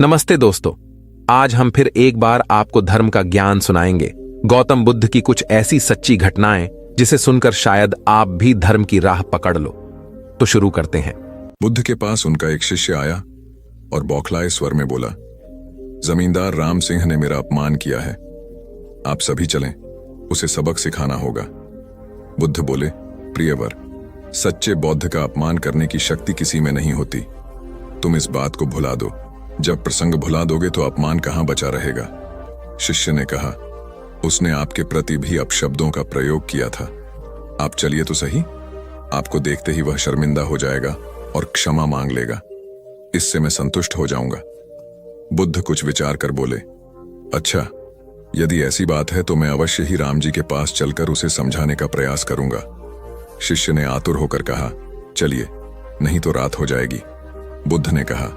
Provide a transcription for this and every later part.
नमस्ते दोस्तों। आज हम फिर एक बार आपको धर्म का ज्ञान सुनाएंगे। गौतम बुद्ध की कुछ ऐसी सच्ची घटनाएं जिसे सुनकर शायद आप भी धर्म की राह पकड़ लो। तो शुरू करते हैं। बुद्ध के पास उनका एक शिष्य आया और बौखलाए स्वर में बोला, जमींदार राम सिंह ने मेरा अपमान किया है, आप सभी चलें, उसे सबक सिखाना होगा। बुद्ध बोले, प्रियवर, सच्चे बौद्ध का अपमान करने की शक्ति किसी में नहीं होती। तुम इस बात को भुला दो। जब प्रसंग भुला दोगे तो अपमान कहां बचा रहेगा। शिष्य ने कहा, उसने आपके प्रति भी अपशब्दों का प्रयोग किया था। आप चलिए तो सही, आपको देखते ही वह शर्मिंदा हो जाएगा और क्षमा मांग लेगा। इससे मैं संतुष्ट हो जाऊंगा। बुद्ध कुछ विचार कर बोले, अच्छा, यदि ऐसी बात है तो मैं अवश्य ही राम जी के पास चलकर उसे समझाने का प्रयास करूंगा। शिष्य ने आतुर होकर कहा, चलिए, नहीं तो रात हो जाएगी। बुद्ध ने कहा,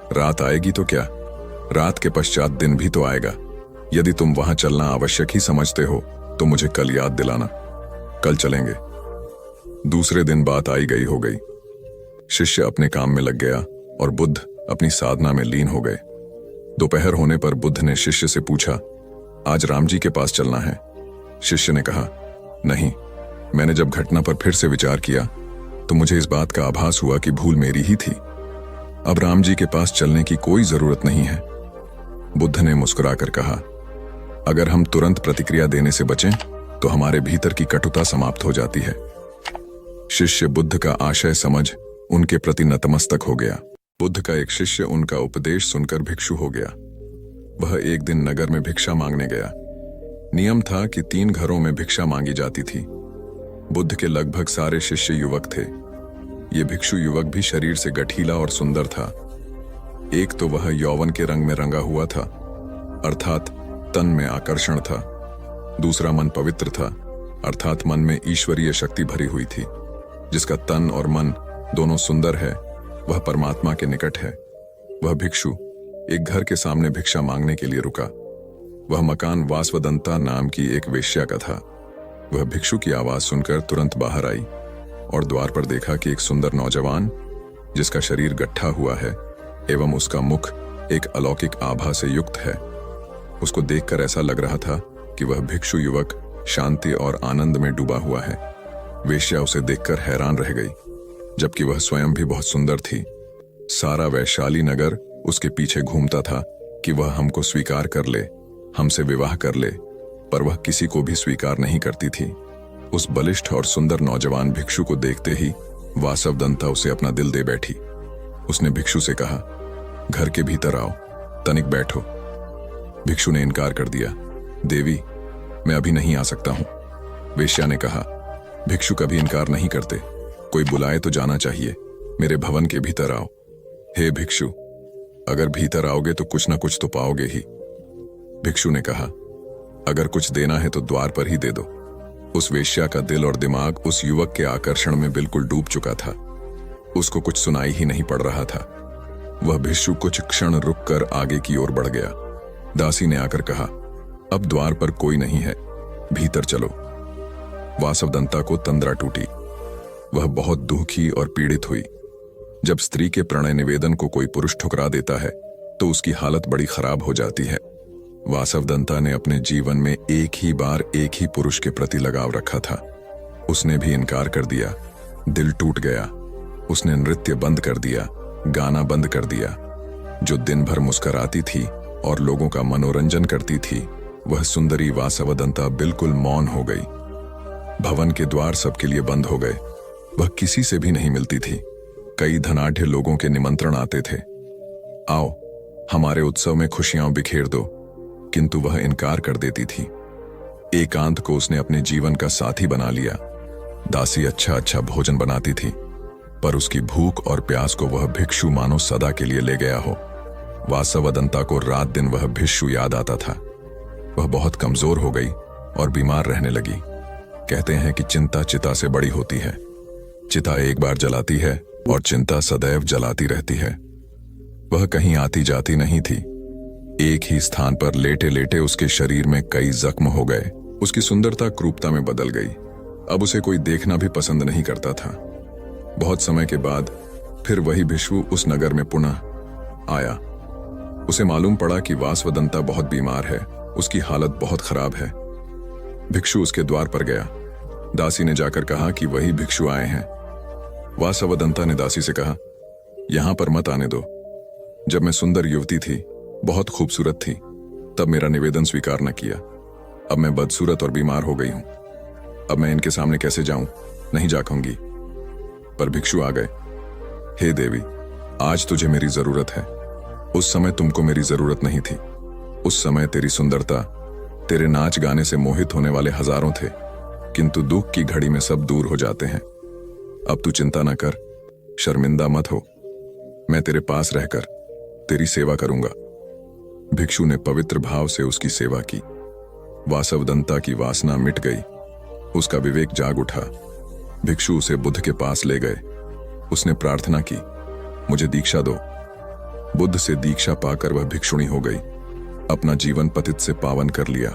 रात आएगी तो क्या, रात के पश्चात दिन भी तो आएगा। यदि तुम वहां चलना आवश्यक ही समझते हो तो मुझे कल याद दिलाना, कल चलेंगे। दूसरे दिन बात आई गई हो गई। शिष्य अपने काम में लग गया और बुद्ध अपनी साधना में लीन हो गए। दोपहर होने पर बुद्ध ने शिष्य से पूछा, आज राम जी के पास चलना है? शिष्य ने कहा, नहीं, मैंने जब घटना पर फिर से विचार किया तो मुझे इस बात का आभास हुआ कि भूल मेरी ही थी। अब राम जी के पास चलने की कोई जरूरत नहीं है। बुद्ध ने मुस्कुराकर कहा, अगर हम तुरंत प्रतिक्रिया देने से बचें तो हमारे भीतर की कटुता समाप्त हो जाती है। शिष्य बुद्ध का आशय समझ उनके प्रति नतमस्तक हो गया। बुद्ध का एक शिष्य उनका उपदेश सुनकर भिक्षु हो गया। वह एक दिन नगर में भिक्षा मांगने गया। नियम था कि 3 घरों में भिक्षा मांगी जाती थी। बुद्ध के लगभग सारे शिष्य युवक थे। ये भिक्षु युवक भी शरीर से गठीला और सुंदर था। एक तो वह यौवन के रंग में रंगा हुआ था, अर्थात तन में आकर्षण था। दूसरा मन पवित्र था, अर्थात मन में ईश्वरीय शक्ति भरी हुई थी। जिसका तन और मन दोनों सुंदर है, वह परमात्मा के निकट है। वह भिक्षु एक घर के सामने भिक्षा मांगने के लिए रुका। वह मकान वासवदंता नाम की एक वेश्या का था। वह भिक्षु की आवाज सुनकर तुरंत बाहर आई और द्वार पर देखा कि एक सुंदर नौजवान, जिसका शरीर गट्ठा हुआ है एवं उसका मुख एक अलौकिक आभा से युक्त है। उसको देखकर ऐसा लग रहा था कि वह भिक्षु युवक शांति और आनंद में डूबा हुआ है। वेश्या उसे देखकर हैरान रह गई, जबकि वह स्वयं भी बहुत सुंदर थी। सारा वैशाली नगर उसके पीछे घूमता था कि वह हमको स्वीकार कर ले, हमसे विवाह कर ले, पर वह किसी को भी स्वीकार नहीं करती थी। उस बलिष्ठ और सुंदर नौजवान भिक्षु को देखते ही वासवदंता उसे अपना दिल दे बैठी। उसने भिक्षु से कहा, घर के भीतर आओ, तनिक बैठो। भिक्षु ने इनकार कर दिया, देवी, मैं अभी नहीं आ सकता हूं। वेश्या ने कहा, भिक्षु कभी इनकार नहीं करते, कोई बुलाए तो जाना चाहिए। मेरे भवन के भीतर आओ। हे भिक्षु, अगर भीतर आओगे तो कुछ ना कुछ तो पाओगे ही। भिक्षु ने कहा, अगर कुछ देना है तो द्वार पर ही दे दो। उस वेश्या का दिल और दिमाग उस युवक के आकर्षण में बिल्कुल डूब चुका था। उसको कुछ सुनाई ही नहीं पड़ रहा था। वह भिक्षु कुछ क्षण रुककर आगे की ओर बढ़ गया। दासी ने आकर कहा, अब द्वार पर कोई नहीं है, भीतर चलो। वासवदंता को तंद्रा टूटी। वह बहुत दुखी और पीड़ित हुई। जब स्त्री के प्रणय निवेदन को कोई पुरुष ठुकरा देता है तो उसकी हालत बड़ी खराब हो जाती है। वासवदंता ने अपने जीवन में एक ही बार एक ही पुरुष के प्रति लगाव रखा था। उसने भी इनकार कर दिया। दिल टूट गया। उसने नृत्य बंद कर दिया, गाना बंद कर दिया। जो दिन भर मुस्कुराती थी और लोगों का मनोरंजन करती थी, वह सुंदरी वासवदंता बिल्कुल मौन हो गई। भवन के द्वार सबके लिए बंद हो गए। वह किसी से भी नहीं मिलती थी। कई धनाढ्य लोगों के निमंत्रण आते थे, आओ हमारे उत्सव में खुशियां बिखेर दो, किंतु वह इनकार कर देती थी। एकांत को उसने अपने जीवन का साथी बना लिया। दासी अच्छा अच्छा भोजन बनाती थी, पर उसकी भूख और प्यास को वह भिक्षु मानो सदा के लिए ले गया हो। वासवदंता को रात दिन वह भिक्षु याद आता था। वह बहुत कमजोर हो गई और बीमार रहने लगी। कहते हैं कि चिंता चिता से बड़ी होती है। चिता एक बार जलाती है और चिंता सदैव जलाती रहती है। वह कहीं आती जाती नहीं थी। एक ही स्थान पर लेटे लेटे उसके शरीर में कई जख्म हो गए। उसकी सुंदरता क्रूरता में बदल गई। अब उसे कोई देखना भी पसंद नहीं करता था। बहुत समय के बाद फिर वही भिक्षु उस नगर में पुनः आया। उसे मालूम पड़ा कि वासवदंता बहुत बीमार है, उसकी हालत बहुत खराब है। भिक्षु उसके द्वार पर गया। दासी ने जाकर कहा कि वही भिक्षु आए हैं। वासवदंता ने दासी से कहा, यहां पर मत आने दो। जब मैं सुंदर युवती थी, बहुत खूबसूरत थी, तब मेरा निवेदन स्वीकार न किया। अब मैं बदसूरत और बीमार हो गई हूं। अब मैं इनके सामने कैसे जाऊं? नहीं जा पाऊंगी। पर भिक्षु आ गए। हे देवी, आज तुझे मेरी जरूरत है। उस समय तुमको मेरी जरूरत नहीं थी। उस समय तेरी सुंदरता, तेरे नाच गाने से मोहित होने वाले हजारों थे, किंतु दुख की घड़ी में सब दूर हो जाते हैं। अब तू चिंता न कर, शर्मिंदा मत हो। मैं तेरे पास रहकर तेरी सेवा करूंगा। भिक्षु ने पवित्र भाव से उसकी सेवा की। वासवदंता की वासना मिट गई, उसका विवेक जाग उठा। भिक्षु उसे बुद्ध के पास ले गए। उसने प्रार्थना की, मुझे दीक्षा दो। बुद्ध से दीक्षा पाकर वह भिक्षुणी हो गई, अपना जीवन पतित से पावन कर लिया।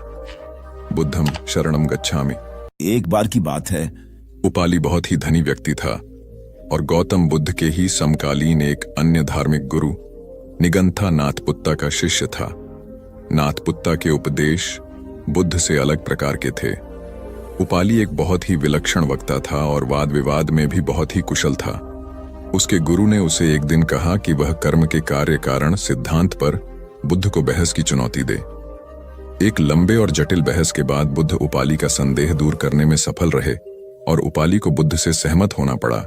बुद्धम शरणम गच्छामि। एक बार की बात है, उपाली बहुत ही धनी व्यक्ति था और गौतम बुद्ध के ही समकालीन एक अन्य धार्मिक गुरु निगंथा नाथपुत्ता का शिष्य था। नाथपुत्ता के उपदेश बुद्ध से अलग प्रकार के थे। उपाली एक बहुत ही विलक्षण वक्ता था और वाद विवाद में भी बहुत ही कुशल था। उसके गुरु ने उसे एक दिन कहा कि वह कर्म के कार्य कारण सिद्धांत पर बुद्ध को बहस की चुनौती दे। एक लंबे और जटिल बहस के बाद बुद्ध उपाली का संदेह दूर करने में सफल रहे और उपाली को बुद्ध से सहमत होना पड़ा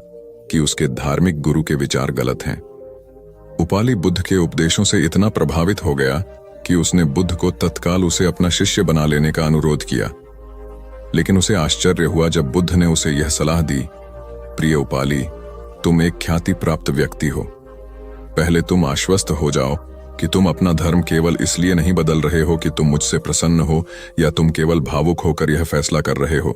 कि उसके धार्मिक गुरु के विचार गलत हैं। उपाली बुद्ध के उपदेशों से इतना प्रभावित हो गया कि उसने बुद्ध को तत्काल उसे अपना शिष्य बना लेने का अनुरोध किया। लेकिन उसे आश्चर्य हुआ जब बुद्ध ने उसे यह सलाह दी, प्रिय उपाली, तुम एक ख्याति प्राप्त व्यक्ति हो। पहले तुम आश्वस्त हो जाओ कि तुम अपना धर्म केवल इसलिए नहीं बदल रहे हो कि तुम मुझसे प्रसन्न हो या तुम केवल भावुक होकर यह फैसला कर रहे हो।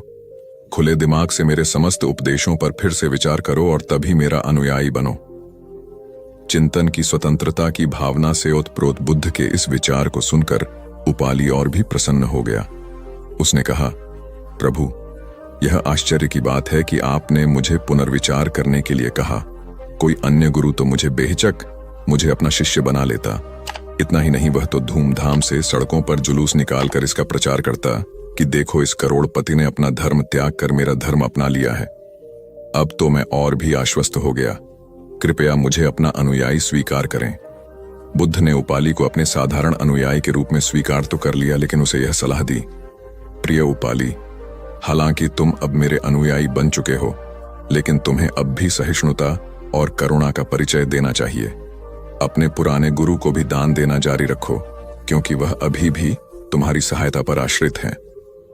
खुले दिमाग से मेरे समस्त उपदेशों पर फिर से विचार करो और तभी मेरा अनुयायी बनो। चिंतन की स्वतंत्रता की भावना से ओतप्रोत बुद्ध के इस विचार को सुनकर उपाली और भी प्रसन्न हो गया। उसने कहा, प्रभु, यह आश्चर्य की बात है कि आपने मुझे पुनर्विचार करने के लिए कहा। कोई अन्य गुरु तो मुझे बेहिचक मुझे अपना शिष्य बना लेता। इतना ही नहीं, वह तो धूमधाम से सड़कों पर जुलूस निकालकर इसका प्रचार करता कि देखो, इस करोड़पति ने अपना धर्म त्याग कर मेरा धर्म अपना लिया है। अब तो मैं और भी आश्वस्त हो गया। कृपया मुझे अपना अनुयायी स्वीकार करें। बुद्ध ने उपाली को अपने साधारण अनुयायी के रूप में स्वीकार तो कर लिया, लेकिन उसे यह सलाह दी, प्रिय उपाली, हालांकि तुम अब मेरे अनुयायी बन चुके हो, लेकिन तुम्हें अब भी सहिष्णुता और करुणा का परिचय देना चाहिए। अपने पुराने गुरु को भी दान देना जारी रखो, क्योंकि वह अभी भी तुम्हारी सहायता पर आश्रित हैं।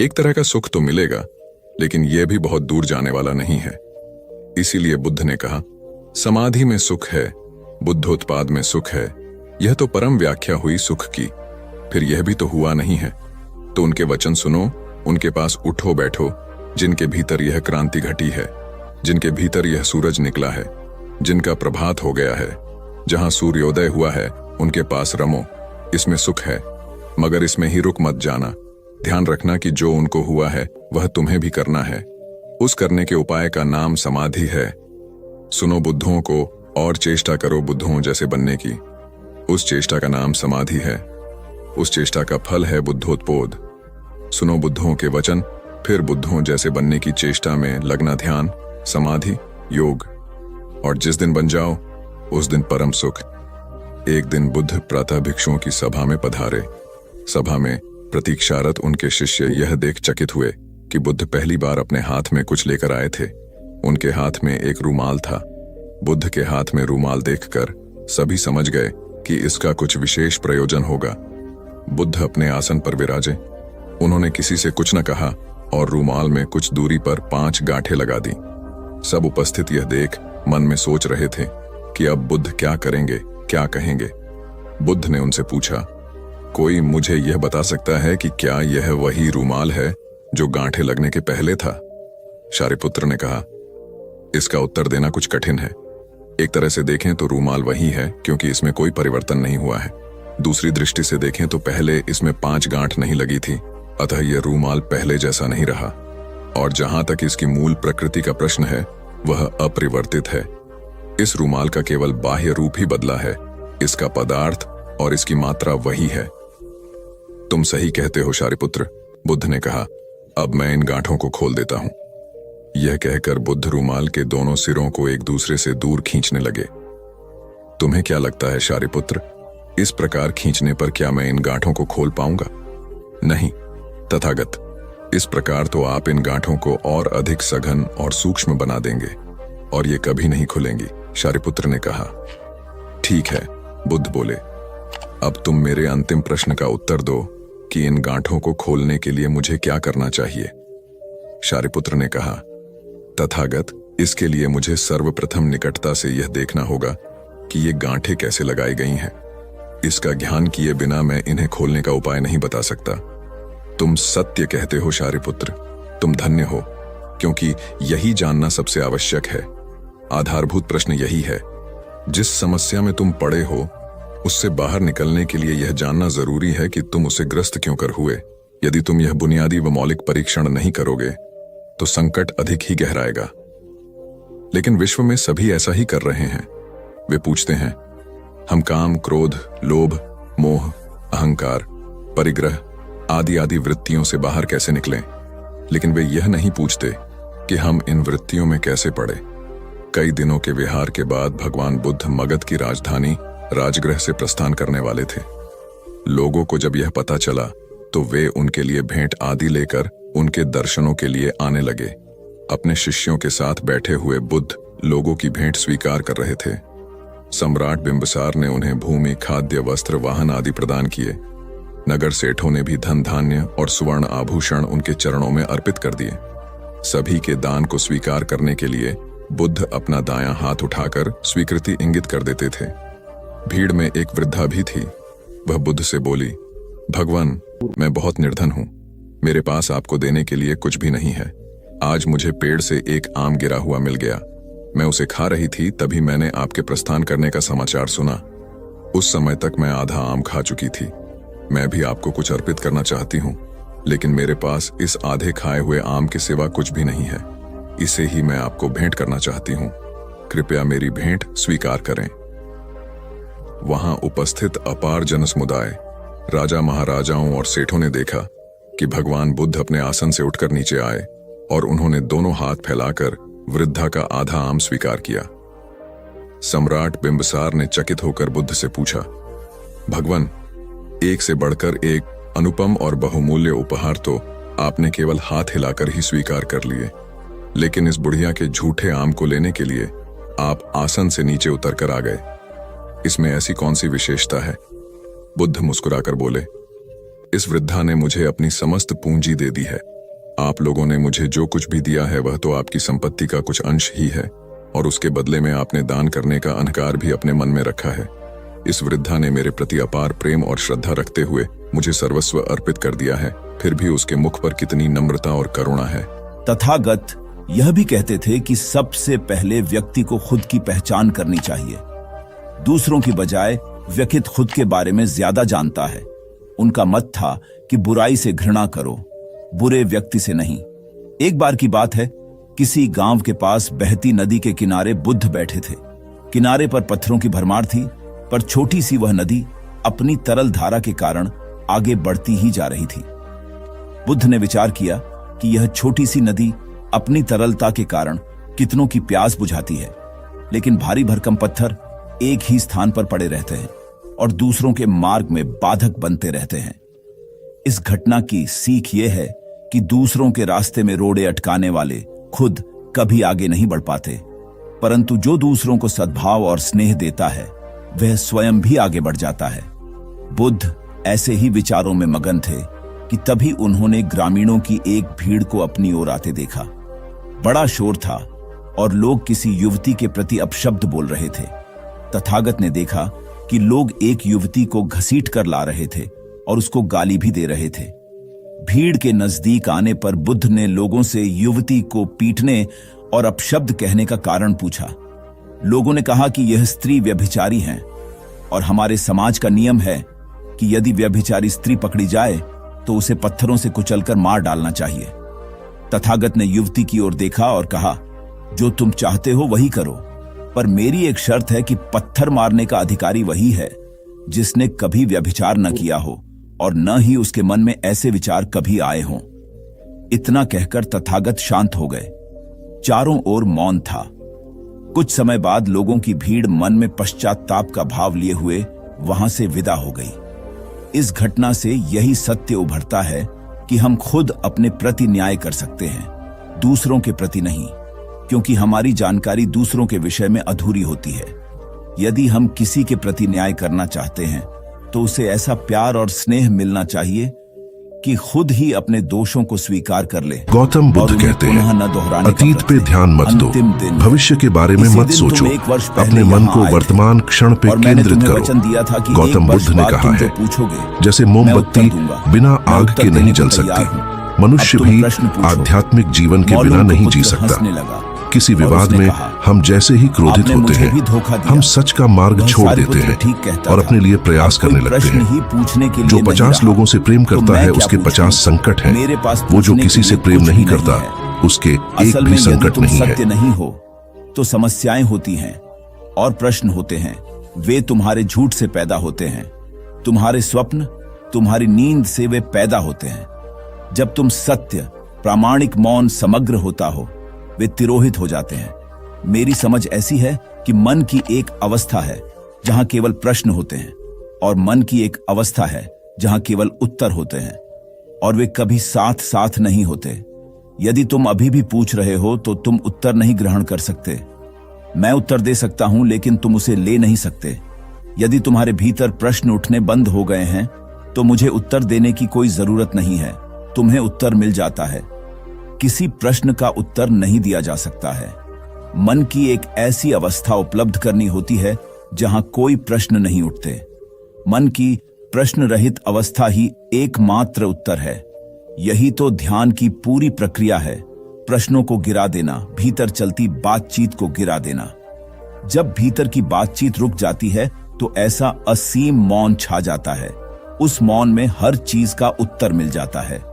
एक तरह का सुख तो मिलेगा, लेकिन यह भी बहुत दूर जाने वाला नहीं है। इसीलिए बुद्ध ने कहा, समाधि में सुख है, बुद्धोत्पाद में सुख है। यह तो परम व्याख्या हुई सुख की, फिर यह भी तो हुआ नहीं है। तो उनके वचन सुनो, उनके पास उठो बैठो, जिनके भीतर यह क्रांति घटी है, जिनके भीतर यह सूरज निकला है, जिनका प्रभात हो गया है। जहां सूर्योदय हुआ है उनके पास रमो, इसमें सुख है, मगर इसमें ही रुक मत जाना। ध्यान रखना कि जो उनको हुआ है वह तुम्हें भी करना है। उस करने के उपाय का नाम समाधि है। सुनो बुद्धों को और चेष्टा करो बुद्धों जैसे बनने की। उस चेष्टा का नाम समाधि है। उस चेष्टा का फल है बुद्धोत्पोद। सुनो बुद्धों के वचन, फिर बुद्धों जैसे बनने की चेष्टा में लगना, ध्यान, समाधि, योग। और जिस दिन बन जाओ उस दिन परम सुख। एक दिन बुद्ध प्रातः भिक्षुओं की सभा में पधारे। सभा में प्रतीक्षारत उनके शिष्य यह देख चकित हुए कि बुद्ध पहली बार अपने हाथ में कुछ लेकर आए थे। उनके हाथ में एक रूमाल था। बुद्ध के हाथ में रूमाल देखकर सभी समझ गए कि इसका कुछ विशेष प्रयोजन होगा। बुद्ध अपने आसन पर विराजे। उन्होंने किसी से कुछ न कहा और रूमाल में कुछ दूरी पर 5 गांठें लगा दी। सब उपस्थित यह देख मन में सोच रहे थे कि अब बुद्ध क्या करेंगे, क्या कहेंगे। बुद्ध ने उनसे पूछा, कोई मुझे यह बता सकता है कि क्या यह वही रूमाल है जो गांठें लगने के पहले था? शारिपुत्र ने कहा, इसका उत्तर देना कुछ कठिन है। एक तरह से देखें तो रूमाल वही है, क्योंकि इसमें कोई परिवर्तन नहीं हुआ है। दूसरी दृष्टि से देखें तो पहले इसमें 5 गांठ नहीं लगी थी, अतः यह रूमाल पहले जैसा नहीं रहा। और जहां तक इसकी मूल प्रकृति का प्रश्न है, वह अपरिवर्तित है। इस रूमाल का केवल बाह्य रूप ही बदला है। इसका पदार्थ और इसकी मात्रा वही है। तुम सही कहते हो शारिपुत्र, बुद्ध ने कहा। अब मैं इन गांठों को खोल देता हूं। यह कहकर बुद्ध रूमाल के दोनों सिरों को एक दूसरे से दूर खींचने लगे। तुम्हें क्या लगता है शारिपुत्र, इस प्रकार खींचने पर क्या मैं इन गांठों को खोल पाऊंगा? नहीं तथागत, इस प्रकार तो आप इन गांठों को और अधिक सघन और सूक्ष्म बना देंगे और ये कभी नहीं खुलेंगी, शारिपुत्र ने कहा। ठीक है, बुद्ध बोले। अब तुम मेरे अंतिम प्रश्न का उत्तर दो कि इन गांठों को खोलने के लिए मुझे क्या करना चाहिए? शारिपुत्र ने कहा, तथागत, इसके लिए मुझे सर्वप्रथम निकटता से यह देखना होगा कि ये गांठें कैसे लगाई गई हैं। इसका ज्ञान किए बिना मैं इन्हें खोलने का उपाय नहीं बता सकता। तुम सत्य कहते हो शारिपुत्र, तुम धन्य हो, क्योंकि यही जानना सबसे आवश्यक है। आधारभूत प्रश्न यही है। जिस समस्या में तुम पड़े हो उससे बाहर निकलने के लिए यह जानना जरूरी है कि तुम उसे ग्रस्त क्यों कर हुए। यदि तुम यह बुनियादी व मौलिक परीक्षण नहीं करोगे तो संकट अधिक ही गहराएगा। लेकिन विश्व में सभी ऐसा ही कर रहे हैं। वे पूछते हैं, हम काम, क्रोध, लोभ, मोह, अहंकार, परिग्रह आदि आदि वृत्तियों से बाहर कैसे निकलें, लेकिन वे यह नहीं पूछते कि हम इन वृत्तियों में कैसे पड़े। कई दिनों के विहार के बाद भगवान बुद्ध मगध की राजधानी राजगृह से प्रस्थान करने वाले थे। लोगों को जब यह पता चला तो वे उनके लिए भेंट आदि लेकर उनके दर्शनों के लिए आने लगे। अपने शिष्यों के साथ बैठे हुए बुद्ध लोगों की भेंट स्वीकार कर रहे थे। सम्राट बिंबिसार ने उन्हें भूमि, खाद्य, वस्त्र, वाहन आदि प्रदान किए। नगर सेठों ने भी धन धान्य और सुवर्ण आभूषण उनके चरणों में अर्पित कर दिए। सभी के दान को स्वीकार करने के लिए बुद्ध अपना दायां हाथ उठाकर स्वीकृति इंगित कर देते थे। भीड़ में एक वृद्धा भी थी। वह बुद्ध से बोली, भगवान, मैं बहुत निर्धन हूं, मेरे पास आपको देने के लिए कुछ भी नहीं है। आज मुझे पेड़ से एक आम गिरा हुआ मिल गया। मैं उसे खा रही थी, तभी मैंने आपके प्रस्थान करने का समाचार सुना। उस समय तक मैं आधा आम खा चुकी थी। मैं भी आपको कुछ अर्पित करना चाहती हूँ, लेकिन मेरे पास इस आधे खाए हुए आम के सिवा कुछ भी नहीं है। इसे ही मैं आपको भेंट करना चाहती हूँ। कृपया मेरी भेंट स्वीकार करें। वहां उपस्थित अपार जनसमुदाय, राजा महाराजाओं और सेठों ने देखा कि भगवान बुद्ध अपने आसन से उठकर नीचे आए और उन्होंने दोनों हाथ फैलाकर वृद्धा का आधा आम स्वीकार किया। सम्राट बिंबिसार ने चकित होकर बुद्ध से पूछा, भगवान, एक से बढ़कर एक अनुपम और बहुमूल्य उपहार तो आपने केवल हाथ हिलाकर ही स्वीकार कर लिए, लेकिन इस बुढ़िया के झूठे आम को लेने के लिए आप आसन से नीचे उतरकर आ गए। इसमें ऐसी कौन सी विशेषता है? बुद्ध मुस्कुराकर बोले, इस वृद्धा ने मुझे अपनी समस्त पूंजी दे दी है। आप लोगों ने मुझे जो कुछ भी दिया है वह तो आपकी संपत्ति का कुछ अंश ही है, और उसके बदले में आपने दान करने का अहंकार भी अपने मन में रखा है। इस वृद्धा ने मेरे प्रति अपार प्रेम और श्रद्धा रखते हुए मुझे सर्वस्व अर्पित कर दिया है, फिर भी उसके मुख पर कितनी नम्रता और करुणा है। तथागत यह भी कहते थे कि सबसे पहले व्यक्ति को खुद की पहचान करनी चाहिए। दूसरों की बजाय व्यक्ति खुद के बारे में ज्यादा जानता है। उनका मत था कि बुराई से घृणा करो, बुरे व्यक्ति से नहीं। एक बार की बात है, किसी गांव के पास बहती नदी के किनारे बुद्ध बैठे थे। किनारे पर पत्थरों की भरमार थी, पर छोटी सी वह नदी अपनी तरल धारा के कारण आगे बढ़ती ही जा रही थी। बुद्ध ने विचार किया कि यह छोटी सी नदी अपनी तरलता के कारण कितनों की प्यास बुझाती है, लेकिन भारी भरकम पत्थर एक ही स्थान पर पड़े रहते हैं और दूसरों के मार्ग में बाधक बनते रहते हैं। इस घटना की सीख यह है कि दूसरों के रास्ते में रोड़े अटकाने वाले खुद कभी आगे नहीं बढ़ पाते, परंतु जो दूसरों को सद्भाव और स्नेह देता है वह स्वयं भी आगे बढ़ जाता है। बुद्ध ऐसे ही विचारों में मगन थे कि तभी उन्होंने ग्रामीणों की एक भीड़ को अपनी ओर आते देखा। बड़ा शोर था और लोग किसी युवती के प्रति अपशब्द बोल रहे थे। तथागत ने देखा कि लोग एक युवती को घसीट कर ला रहे थे और उसको गाली भी दे रहे थे। भीड़ के नजदीक आने पर बुद्ध ने लोगों से युवती को पीटने और अपशब्द कहने का कारण पूछा। लोगों ने कहा कि यह स्त्री व्यभिचारी है और हमारे समाज का नियम है कि यदि व्यभिचारी स्त्री पकड़ी जाए तो उसे पत्थरों से कुचलकर मार डालना चाहिए। तथागत ने युवती की ओर देखा और कहा, जो तुम चाहते हो वही करो, पर मेरी एक शर्त है कि पत्थर मारने का अधिकारी वही है जिसने कभी व्यभिचार न किया हो और न ही उसके मन में ऐसे विचार कभी आए हों। इतना कहकर तथागत शांत हो गए। चारों ओर मौन था। कुछ समय बाद लोगों की भीड़ मन में पश्चाताप का भाव लिए हुए वहां से विदा हो गई। इस घटना से यही सत्य उभरता है कि हम खुद अपने प्रति न्याय कर सकते हैं, दूसरों के प्रति नहीं, क्योंकि हमारी जानकारी दूसरों के विषय में अधूरी होती है। यदि हम किसी के प्रति न्याय करना चाहते हैं तो उसे ऐसा प्यार और स्नेह मिलना चाहिए कि खुद ही अपने दोषों को स्वीकार कर ले। गौतम बुद्ध कहते हैं, अतीत पे ध्यान मत दो, भविष्य के बारे में मत सोचो, अपने मन को वर्तमान क्षण पे केंद्रित करो। गौतम बुद्ध ने कहा है, जैसे मोमबत्ती बिना आग के नहीं जल सकती, मनुष्य भी आध्यात्मिक जीवन के बिना नहीं जी सकता। किसी विवाद में हम जैसे ही क्रोधित होते हैं, हम सच का मार्ग छोड़ देते हैं और अपने लिए प्रयास करने लगते हैं। जो 50 लोगों से प्रेम करता है उसके 50 संकट हैं। वो जो किसी से प्रेम नहीं करता उसके एक भी संकट नहीं है। सत्य नहीं हो तो समस्याएं होती हैं और प्रश्न होते हैं। वे तुम्हारे झूठ से पैदा होते हैं। तुम्हारे स्वप्न, तुम्हारी नींद से वे पैदा होते हैं। जब तुम सत्य, प्रामाणिक, मौन, समग्र होता हो, वे तिरोहित हो जाते हैं। मेरी समझ ऐसी है कि मन की एक अवस्था है जहां केवल प्रश्न होते हैं और मन की एक अवस्था है जहां केवल उत्तर होते हैं, और वे कभी साथ साथ नहीं होते। यदि तुम अभी भी पूछ रहे हो तो तुम उत्तर नहीं ग्रहण कर सकते। मैं उत्तर दे सकता हूं लेकिन तुम उसे ले नहीं सकते। यदि तुम्हारे भीतर प्रश्न उठने बंद हो गए हैं तो मुझे उत्तर देने की कोई जरूरत नहीं है, तुम्हें उत्तर मिल जाता है। किसी प्रश्न का उत्तर नहीं दिया जा सकता है। मन की एक ऐसी अवस्था उपलब्ध करनी होती है जहां कोई प्रश्न नहीं उठते। मन की प्रश्न रहित अवस्था ही एकमात्र उत्तर है। यही तो ध्यान की पूरी प्रक्रिया है, प्रश्नों को गिरा देना, भीतर चलती बातचीत को गिरा देना। जब भीतर की बातचीत रुक जाती है तो ऐसा असीम मौन छा जाता है। उस मौन में हर चीज का उत्तर मिल जाता है।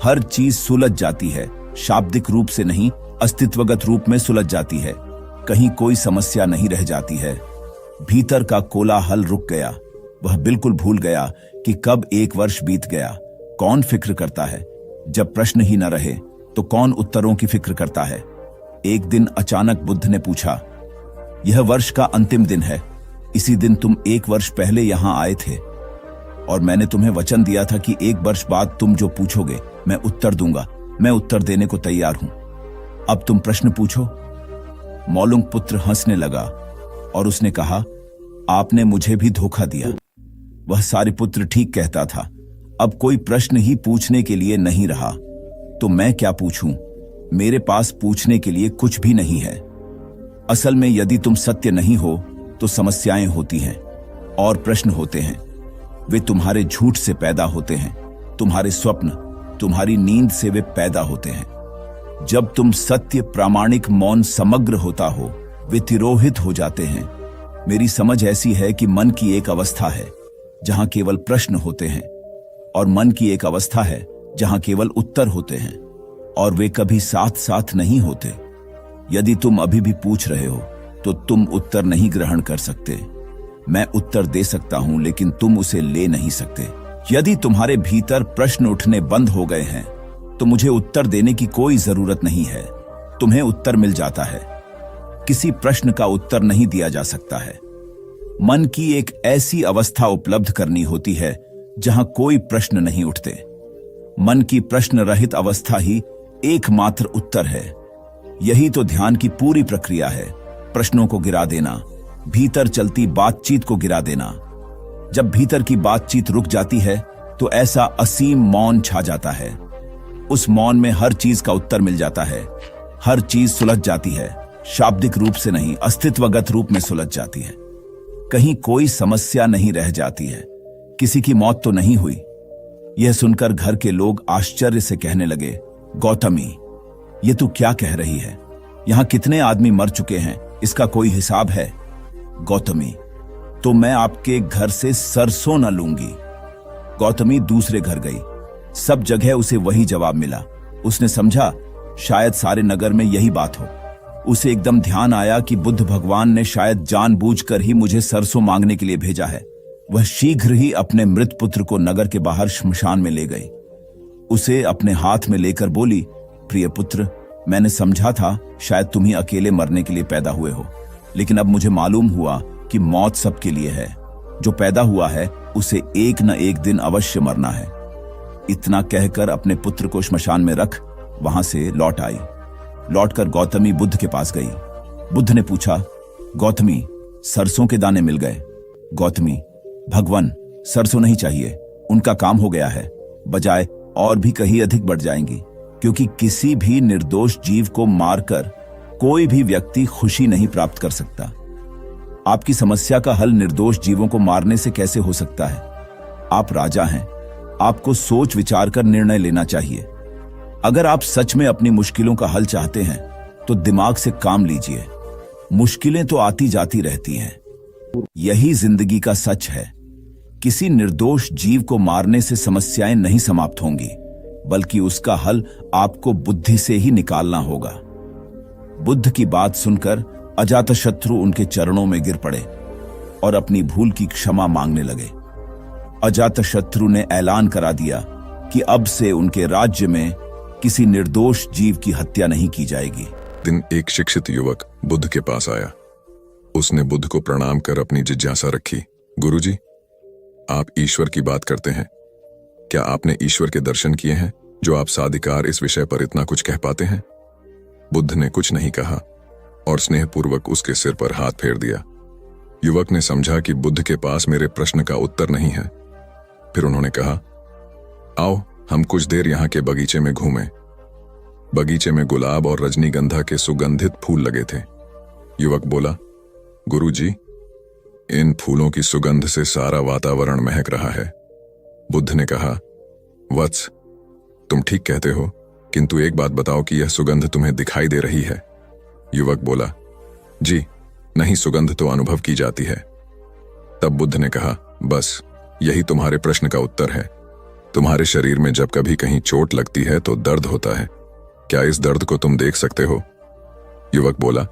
हर चीज सुलझ जाती है, शाब्दिक रूप से नहीं, अस्तित्वगत रूप में सुलझ जाती है। कहीं कोई समस्या नहीं रह जाती है। भीतर का कोलाहल रुक गया। वह बिल्कुल भूल गया कि कब 1 वर्ष बीत गया। कौन फिक्र करता है? जब प्रश्न ही न रहे तो कौन उत्तरों की फिक्र करता है? एक दिन अचानक बुद्ध ने पूछा, यह वर्ष का अंतिम दिन है। इसी दिन तुम 1 वर्ष पहले यहां आए थे और मैंने तुम्हें वचन दिया था कि 1 वर्ष बाद तुम जो पूछोगे मैं उत्तर दूंगा। मैं उत्तर देने को तैयार हूं। अब तुम प्रश्न पूछो। मौलुंग पुत्र हंसने लगा और उसने कहा, आपने मुझे भी धोखा दिया। वह सारिपुत्र ठीक कहता था। अब कोई प्रश्न ही पूछने के लिए नहीं रहा तो मैं क्या पूछूं? मेरे पास पूछने के लिए कुछ भी नहीं है। असल में यदि तुम सत्य नहीं हो तो समस्याएं होती हैं और प्रश्न होते हैं। वे तुम्हारे झूठ से पैदा होते हैं। तुम्हारे स्वप्न, तुम्हारी नींद से वे पैदा होते हैं। जब तुम सत्य, प्रामाणिक, मौन, समग्र होता हो, वे तिरोहित हो जाते हैं। मेरी समझ ऐसी है कि मन की एक अवस्था है जहां केवल प्रश्न होते हैं और मन की एक अवस्था है जहां केवल उत्तर होते हैं, और वे कभी साथ साथ नहीं होते। यदि तुम अभी भी पूछ रहे हो तो तुम उत्तर नहीं ग्रहण कर सकते। मैं उत्तर दे सकता हूं लेकिन तुम उसे ले नहीं सकते। यदि तुम्हारे भीतर प्रश्न उठने बंद हो गए हैं तो मुझे उत्तर देने की कोई जरूरत नहीं है, तुम्हें उत्तर मिल जाता है। किसी प्रश्न का उत्तर नहीं दिया जा सकता है। मन की एक ऐसी अवस्था उपलब्ध करनी होती है जहां कोई प्रश्न नहीं उठते। मन की प्रश्न रहित अवस्था ही एकमात्र उत्तर है। यही तो ध्यान की पूरी प्रक्रिया है, प्रश्नों को गिरा देना, भीतर चलती बातचीत को गिरा देना। जब भीतर की बातचीत रुक जाती है तो ऐसा असीम मौन छा जाता है। उस मौन में हर चीज का उत्तर मिल जाता है। हर चीज सुलझ जाती है, शाब्दिक रूप से नहीं, अस्तित्वगत रूप में सुलझ जाती है। कहीं कोई समस्या नहीं रह जाती है। किसी की मौत तो नहीं हुई। यह सुनकर घर के लोग आश्चर्य से कहने लगे, गौतमी, ये तू क्या कह रही है? यहां कितने आदमी मर चुके हैं, इसका कोई हिसाब है? गौतमी, तो मैं आपके घर से सरसों न लूंगी। गौतमी दूसरे घर गई। सब जगह उसे वही जवाब मिला। उसने समझा शायद सारे नगर में यही बात हो। उसे एकदम ध्यान आया कि बुद्ध भगवान ने शायद जानबूझकर ही मुझे सरसों मांगने के लिए भेजा है। वह शीघ्र ही अपने मृत पुत्र को नगर के बाहर श्मशान में ले गई। उसे अपने हाथ में लेकर बोली, प्रिय पुत्र, मैंने समझा था शायद तुम ही अकेले मरने के लिए पैदा हुए हो, लेकिन अब मुझे मालूम हुआ कि मौत सबके लिए है। जो पैदा हुआ है उसे एक न एक दिन अवश्य मरना है। इतना कहकर अपने पुत्र को श्मशान में रख वहां से लौट आई। लौटकर गौतमी बुद्ध के पास गई। बुद्ध ने पूछा, गौतमी, सरसों के दाने मिल गए? गौतमी, भगवान, सरसों नहीं चाहिए, उनका काम हो गया है, बजाय और भी कहीं अधिक बढ़ जाएंगी, क्योंकि किसी भी निर्दोष जीव को मारकर कोई भी व्यक्ति खुशी नहीं प्राप्त कर सकता। आपकी समस्या का हल निर्दोष जीवों को मारने से कैसे हो सकता है? आप राजा हैं, आपको सोच विचार कर निर्णय लेना चाहिए। अगर आप सच में अपनी मुश्किलों का हल चाहते हैं तो दिमाग से काम लीजिए। मुश्किलें तो आती जाती रहती हैं, यही जिंदगी का सच है। किसी निर्दोष जीव को मारने से समस्याएं नहीं समाप्त होंगी, बल्कि उसका हल आपको बुद्धि से ही निकालना होगा। बुद्ध की बात सुनकर अजातशत्रु उनके चरणों में गिर पड़े और अपनी भूल की क्षमा मांगने लगे। अजातशत्रु ने ऐलान करा दिया कि अब से उनके राज्य में किसी निर्दोष जीव की हत्या नहीं की जाएगी। दिन एक शिक्षित युवक बुद्ध के पास आया। उसने बुद्ध को प्रणाम कर अपनी जिज्ञासा रखी, गुरुजी, आप ईश्वर की बात करते हैं, क्या आपने ईश्वर के दर्शन किए हैं जो आप साधिकार इस विषय पर इतना कुछ कह पाते हैं? बुद्ध ने कुछ नहीं कहा और स्नेहपूर्वक उसके सिर पर हाथ फेर दिया। युवक ने समझा कि बुद्ध के पास मेरे प्रश्न का उत्तर नहीं है। फिर उन्होंने कहा, आओ हम कुछ देर यहाँ के बगीचे में घूमें। बगीचे में गुलाब और रजनीगंधा के सुगंधित फूल लगे थे। युवक बोला, गुरुजी, इन फूलों की सुगंध से सारा वातावरण महक रहा है। बुद्ध ने कहा, वत्स, तुम ठीक कहते हो, किंतु एक बात बताओ कि यह सुगंध तुम्हें दिखाई दे रही है? युवक बोला, जी नहीं, सुगंध तो अनुभव की जाती है। तब बुद्ध ने कहा, बस यही तुम्हारे प्रश्न का उत्तर है। तुम्हारे शरीर में जब कभी कहीं चोट लगती है तो दर्द होता है, क्या इस दर्द को तुम देख सकते हो? युवक बोला,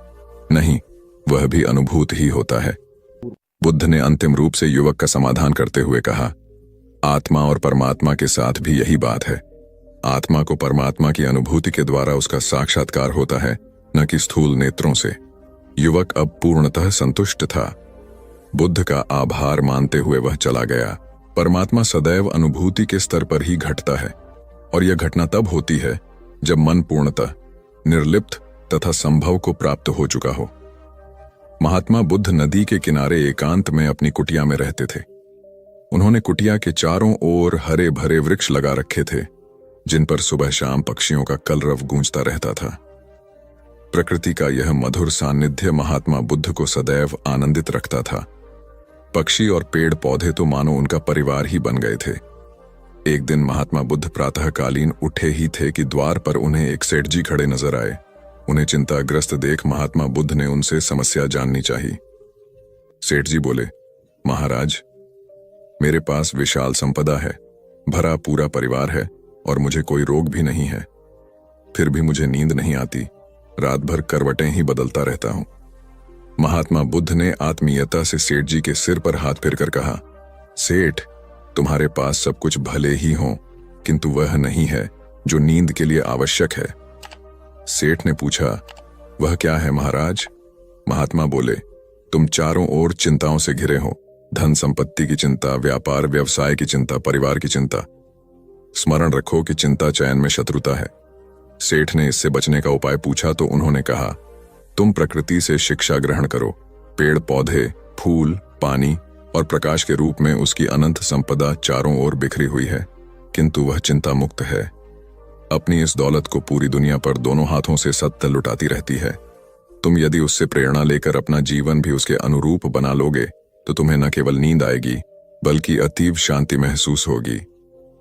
नहीं, वह भी अनुभूत ही होता है। बुद्ध ने अंतिम रूप से युवक का समाधान करते हुए कहा, आत्मा और परमात्मा के साथ भी यही बात है। आत्मा को परमात्मा की अनुभूति के द्वारा उसका साक्षात्कार होता है, न कि स्थूल नेत्रों से। युवक अब पूर्णतः संतुष्ट था। बुद्ध का आभार मानते हुए वह चला गया। परमात्मा सदैव अनुभूति के स्तर पर ही घटता है, और यह घटना तब होती है जब मन पूर्णतः निर्लिप्त तथा संभव को प्राप्त हो चुका हो। महात्मा बुद्ध नदी के किनारे एकांत में अपनी कुटिया में रहते थे। उन्होंने कुटिया के चारों ओर हरे भरे वृक्ष लगा रखे थे, जिन पर सुबह शाम पक्षियों का कलरव गूंजता रहता था। प्रकृति का यह मधुर सानिध्य महात्मा बुद्ध को सदैव आनंदित रखता था। पक्षी और पेड़ पौधे तो मानो उनका परिवार ही बन गए थे। एक दिन महात्मा बुद्ध प्रातःकालीन उठे ही थे कि द्वार पर उन्हें एक सेठ जी खड़े नजर आए। उन्हें चिंताग्रस्त देख महात्मा बुद्ध ने उनसे समस्या जाननी चाहिए। सेठ जी बोले, महाराज, मेरे पास विशाल संपदा है, भरा पूरा परिवार है और मुझे कोई रोग भी नहीं है। फिर भी मुझे नींद नहीं आती, रात भर करवटें ही बदलता रहता हूं। महात्मा बुद्ध ने आत्मीयता से सेठ जी के सिर पर हाथ फेरकर कहा, सेठ, तुम्हारे पास सब कुछ भले ही हो, किंतु वह नहीं है जो नींद के लिए आवश्यक है। सेठ ने पूछा, वह क्या है महाराज? महात्मा बोले, तुम चारों ओर चिंताओं से घिरे हो, धन संपत्ति की चिंता, व्यापार व्यवसाय की चिंता, परिवार की चिंता। स्मरण रखो कि चिंता चयन में शत्रुता है। सेठ ने इससे बचने का उपाय पूछा तो उन्होंने कहा, तुम प्रकृति से शिक्षा ग्रहण करो। पेड़ पौधे, फूल, पानी और प्रकाश के रूप में उसकी अनंत संपदा चारों ओर बिखरी हुई है, किंतु वह चिंता मुक्त है। अपनी इस दौलत को पूरी दुनिया पर दोनों हाथों से सत्य लुटाती रहती है। तुम यदि उससे प्रेरणा लेकर अपना जीवन भी उसके अनुरूप बना लोगे तो तुम्हें न केवल नींद आएगी बल्कि अतीव शांति महसूस होगी।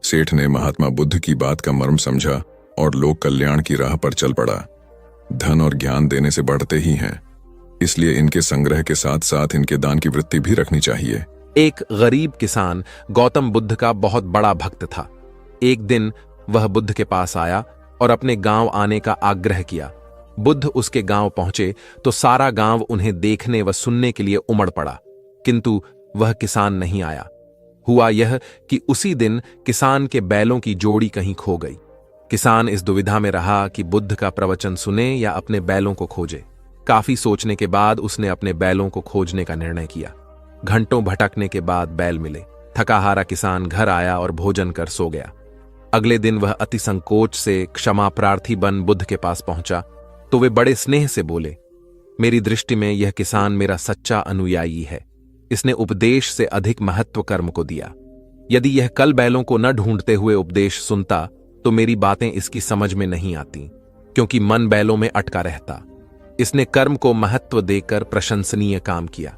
सेठ ने महात्मा बुद्ध की बात का मर्म समझा और लोक कल्याण की राह पर चल पड़ा। धन और ज्ञान देने से बढ़ते ही हैं, इसलिए इनके संग्रह के साथ साथ इनके दान की वृत्ति भी रखनी चाहिए। एक गरीब किसान गौतम बुद्ध का बहुत बड़ा भक्त था। एक दिन वह बुद्ध के पास आया और अपने गांव आने का आग्रह किया। बुद्ध उसके गांव पहुंचे तो सारा गांव उन्हें देखने व सुनने के लिए उमड़ पड़ा, किंतु वह किसान नहीं आया। हुआ यह कि उसी दिन किसान के बैलों की जोड़ी कहीं खो गई। किसान इस दुविधा में रहा कि बुद्ध का प्रवचन सुने या अपने बैलों को खोजे। काफी सोचने के बाद उसने अपने बैलों को खोजने का निर्णय किया। घंटों भटकने के बाद बैल मिले। थकाहारा किसान घर आया और भोजन कर सो गया। अगले दिन वह अति संकोच से क्षमा प्रार्थी बन बुद्ध के पास पहुंचा तो वे बड़े स्नेह से बोले, मेरी दृष्टि में यह किसान मेरा सच्चा अनुयायी है। इसने उपदेश से अधिक महत्व कर्म को दिया। यदि यह कल बैलों को न ढूंढते हुए उपदेश सुनता तो मेरी बातें इसकी समझ में नहीं आती, क्योंकि मन बैलों में अटका रहता। इसने कर्म को महत्व देकर प्रशंसनीय काम किया।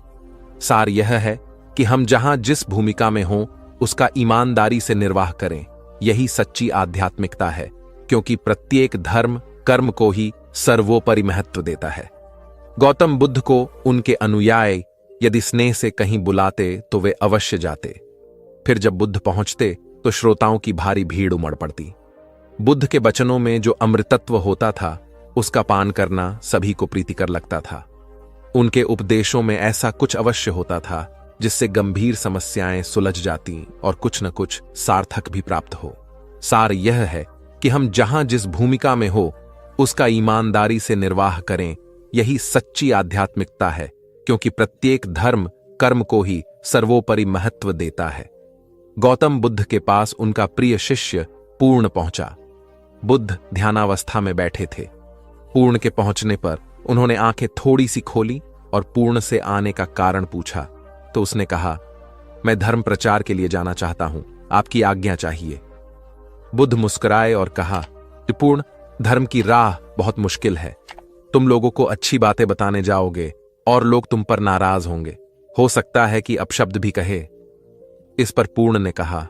सार यह है कि हम जहां जिस भूमिका में हों उसका ईमानदारी से निर्वाह करें। यही सच्ची आध्यात्मिकता है, क्योंकि प्रत्येक धर्म कर्म को ही सर्वोपरि महत्व देता है। गौतम बुद्ध को उनके अनुयायी यदि स्नेह से कहीं बुलाते तो वे अवश्य जाते। फिर जब बुद्ध पहुंचते तो श्रोताओं की भारी भीड़ उमड़ पड़ती। बुद्ध के वचनों में जो अमृतत्व होता था उसका पान करना सभी को प्रीतिकर लगता था। उनके उपदेशों में ऐसा कुछ अवश्य होता था जिससे गंभीर समस्याएं सुलझ जाती और कुछ न कुछ सार्थक भी प्राप्त हो। सार यह है कि हम जहां जिस भूमिका में हो उसका ईमानदारी से निर्वाह करें। यही सच्ची आध्यात्मिकता है, क्योंकि प्रत्येक धर्म कर्म को ही सर्वोपरि महत्व देता है। गौतम बुद्ध के पास उनका प्रिय शिष्य पूर्ण पहुंचा। बुद्ध ध्यानावस्था में बैठे थे। पूर्ण के पहुंचने पर उन्होंने आंखें थोड़ी सी खोली और पूर्ण से आने का कारण पूछा तो उसने कहा, मैं धर्म प्रचार के लिए जाना चाहता हूं, आपकी आज्ञा चाहिए। बुद्ध मुस्कुराए और कहा कि पूर्ण, धर्म की राह बहुत मुश्किल है। तुम लोगों को अच्छी बातें बताने जाओगे और लोग तुम पर नाराज होंगे। हो सकता है कि अपशब्द भी कहे। इस पर पूर्ण ने कहा,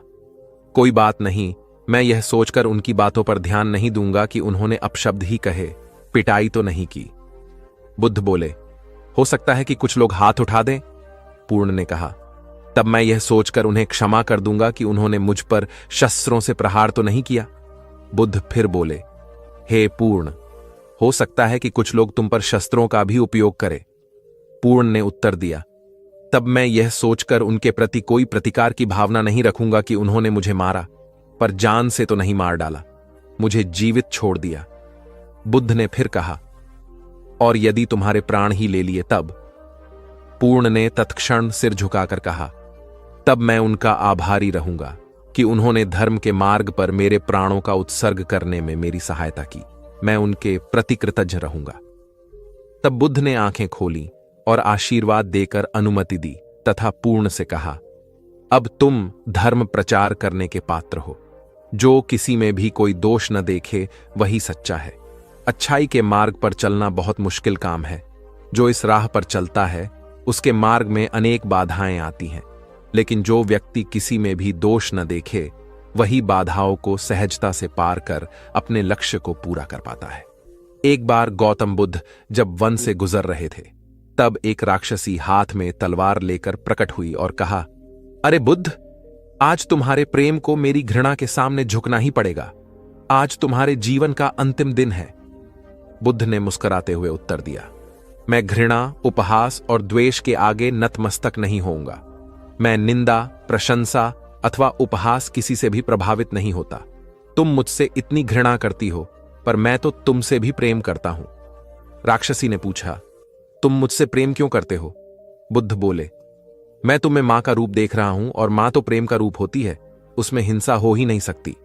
कोई बात नहीं, मैं यह सोचकर उनकी बातों पर ध्यान नहीं दूंगा कि उन्होंने अपशब्द ही कहे, पिटाई तो नहीं की। बुद्ध बोले, हो सकता है कि कुछ लोग हाथ उठा दें। पूर्ण ने कहा, तब मैं यह सोचकर उन्हें क्षमा कर दूंगा कि उन्होंने मुझ पर शस्त्रों से प्रहार तो नहीं किया। बुद्ध फिर बोले, हे पूर्ण, हो सकता है कि कुछ लोग तुम पर शस्त्रों का भी उपयोग करें। पूर्ण ने उत्तर दिया, तब मैं यह सोचकर उनके प्रति कोई प्रतिकार की भावना नहीं रखूंगा कि उन्होंने मुझे मारा, पर जान से तो नहीं मार डाला, मुझे जीवित छोड़ दिया। बुद्ध ने फिर कहा, और यदि तुम्हारे प्राण ही ले लिए तब? पूर्ण ने तत्क्षण सिर झुकाकर कहा, तब मैं उनका आभारी रहूंगा कि उन्होंने धर्म के मार्ग पर मेरे प्राणों का उत्सर्ग करने में मेरी सहायता की। मैं उनके प्रति कृतज्ञ रहूंगा। तब बुद्ध ने आंखें खोली और आशीर्वाद देकर अनुमति दी तथा पूर्ण से कहा, अब तुम धर्म प्रचार करने के पात्र हो। जो किसी में भी कोई दोष न देखे वही सच्चा है। अच्छाई के मार्ग पर चलना बहुत मुश्किल काम है। जो इस राह पर चलता है उसके मार्ग में अनेक बाधाएं आती हैं, लेकिन जो व्यक्ति किसी में भी दोष न देखे वही बाधाओं को सहजता से पार कर अपने लक्ष्य को पूरा कर पाता है। एक बार गौतम बुद्ध जब वन से गुजर रहे थे तब एक राक्षसी हाथ में तलवार लेकर प्रकट हुई और कहा, अरे बुद्ध, आज तुम्हारे प्रेम को मेरी घृणा के सामने झुकना ही पड़ेगा। आज तुम्हारे जीवन का अंतिम दिन है। बुद्ध ने मुस्कुराते हुए उत्तर दिया, मैं घृणा, उपहास और द्वेष के आगे नतमस्तक नहीं होऊंगा। मैं निंदा, प्रशंसा अथवा उपहास किसी से भी प्रभावित नहीं होता। तुम मुझसे इतनी घृणा करती हो, पर मैं तो तुमसे भी प्रेम करता हूं। राक्षसी ने पूछा, तुम मुझसे प्रेम क्यों करते हो? बुद्ध बोले, मैं तुम्हें मां का रूप देख रहा हूं और मां तो प्रेम का रूप होती है, उसमें हिंसा हो ही नहीं सकती।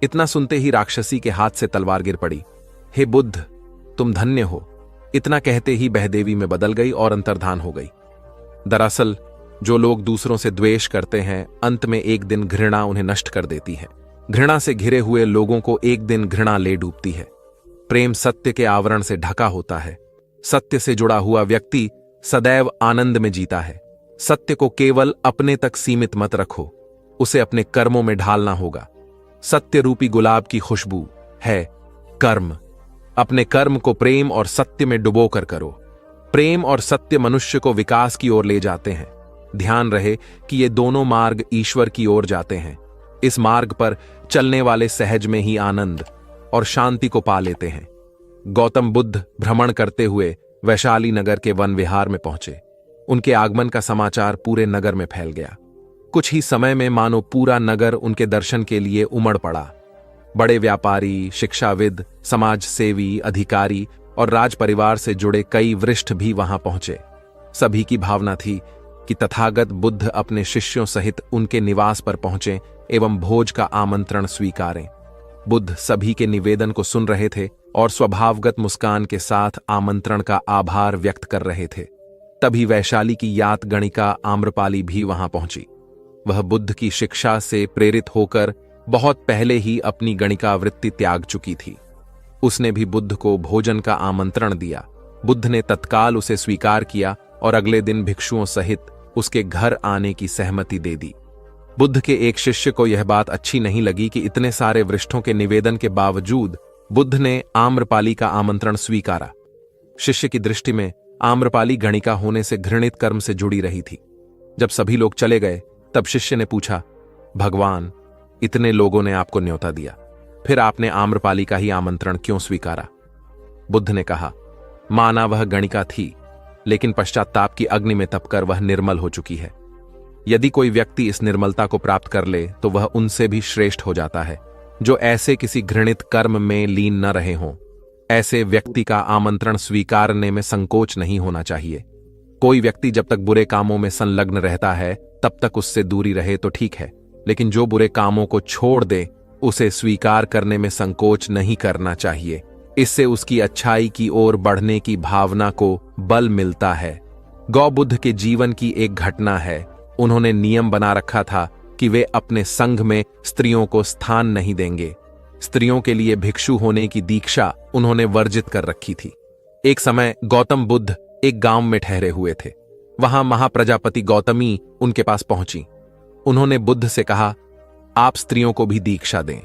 इतना सुनते ही राक्षसी के हाथ से तलवार गिर पड़ी। हे बुद्ध, तुम धन्य हो। इतना कहते ही बहदेवी में बदल गई और अंतर्धान हो गई। दरअसल जो लोग दूसरों से द्वेष करते हैं, अंत में एक दिन घृणा उन्हें नष्ट कर देती है। घृणा से घिरे हुए लोगों को एक दिन घृणा ले डूबती है। प्रेम सत्य के आवरण से ढका होता है। सत्य से जुड़ा हुआ व्यक्ति सदैव आनंद में जीता है। सत्य को केवल अपने तक सीमित मत रखो, उसे अपने कर्मों में ढालना होगा। सत्य रूपी गुलाब की खुशबू है कर्म। अपने कर्म को प्रेम और सत्य में डुबोकर करो। प्रेम और सत्य मनुष्य को विकास की ओर ले जाते हैं। ध्यान रहे कि ये दोनों मार्ग ईश्वर की ओर जाते हैं। इस मार्ग पर चलने वाले सहज में ही आनंद और शांति को पा लेते हैं। गौतम बुद्ध भ्रमण करते हुए वैशाली नगर के वन विहार में पहुंचे। उनके आगमन का समाचार पूरे नगर में फैल गया। कुछ ही समय में मानो पूरा नगर उनके दर्शन के लिए उमड़ पड़ा। बड़े व्यापारी, शिक्षाविद, समाज सेवी, अधिकारी और राज परिवार से जुड़े कई वरिष्ठ भी वहां पहुंचे। सभी की भावना थी कि तथागत बुद्ध अपने शिष्यों सहित उनके निवास पर पहुंचे एवं भोज का आमंत्रण स्वीकारें। बुद्ध सभी के निवेदन को सुन रहे थे और स्वभावगत मुस्कान के साथ आमंत्रण का आभार व्यक्त कर रहे थे। तभी वैशाली की यात गणिका आम्रपाली भी वहां पहुंची। वह बुद्ध की शिक्षा से प्रेरित होकर बहुत पहले ही अपनी गणिका वृत्ति त्याग चुकी थी। उसने भी बुद्ध को भोजन का आमंत्रण दिया। बुद्ध ने तत्काल उसे स्वीकार किया और अगले दिन भिक्षुओं सहित उसके घर आने की सहमति दे दी। बुद्ध के एक शिष्य को यह बात अच्छी नहीं लगी कि इतने सारे वरिष्ठों के निवेदन के बावजूद बुद्ध ने आम्रपाली का आमंत्रण स्वीकारा। शिष्य की दृष्टि में आम्रपाली गणिका होने से घृणित कर्म से जुड़ी रही थी। जब सभी लोग चले गए तब शिष्य ने पूछा, भगवान, इतने लोगों ने आपको न्योता दिया, फिर आपने आम्रपाली का ही आमंत्रण क्यों स्वीकारा? बुद्ध ने कहा, माना वह गणिका थी, लेकिन पश्चाताप की अग्नि में तपकर वह निर्मल हो चुकी है। यदि कोई व्यक्ति इस निर्मलता को प्राप्त कर ले तो वह उनसे भी श्रेष्ठ हो जाता है जो ऐसे किसी घृणित कर्म में लीन न रहे हों। ऐसे व्यक्ति का आमंत्रण स्वीकारने में संकोच नहीं होना चाहिए। कोई व्यक्ति जब तक बुरे कामों में संलग्न रहता है तब तक उससे दूरी रहे तो ठीक है, लेकिन जो बुरे कामों को छोड़ दे उसे स्वीकार करने में संकोच नहीं करना चाहिए। इससे उसकी अच्छाई की ओर बढ़ने की भावना को बल मिलता है। गौबुद्ध के जीवन की एक घटना है। उन्होंने नियम बना रखा था कि वे अपने संघ में स्त्रियों को स्थान नहीं देंगे। स्त्रियों के लिए भिक्षु होने की दीक्षा उन्होंने वर्जित कर रखी थी। एक समय गौतम बुद्ध एक गांव में ठहरे हुए थे। वहां महाप्रजापति गौतमी उनके पास पहुंची। उन्होंने बुद्ध से कहा, आप स्त्रियों को भी दीक्षा दें,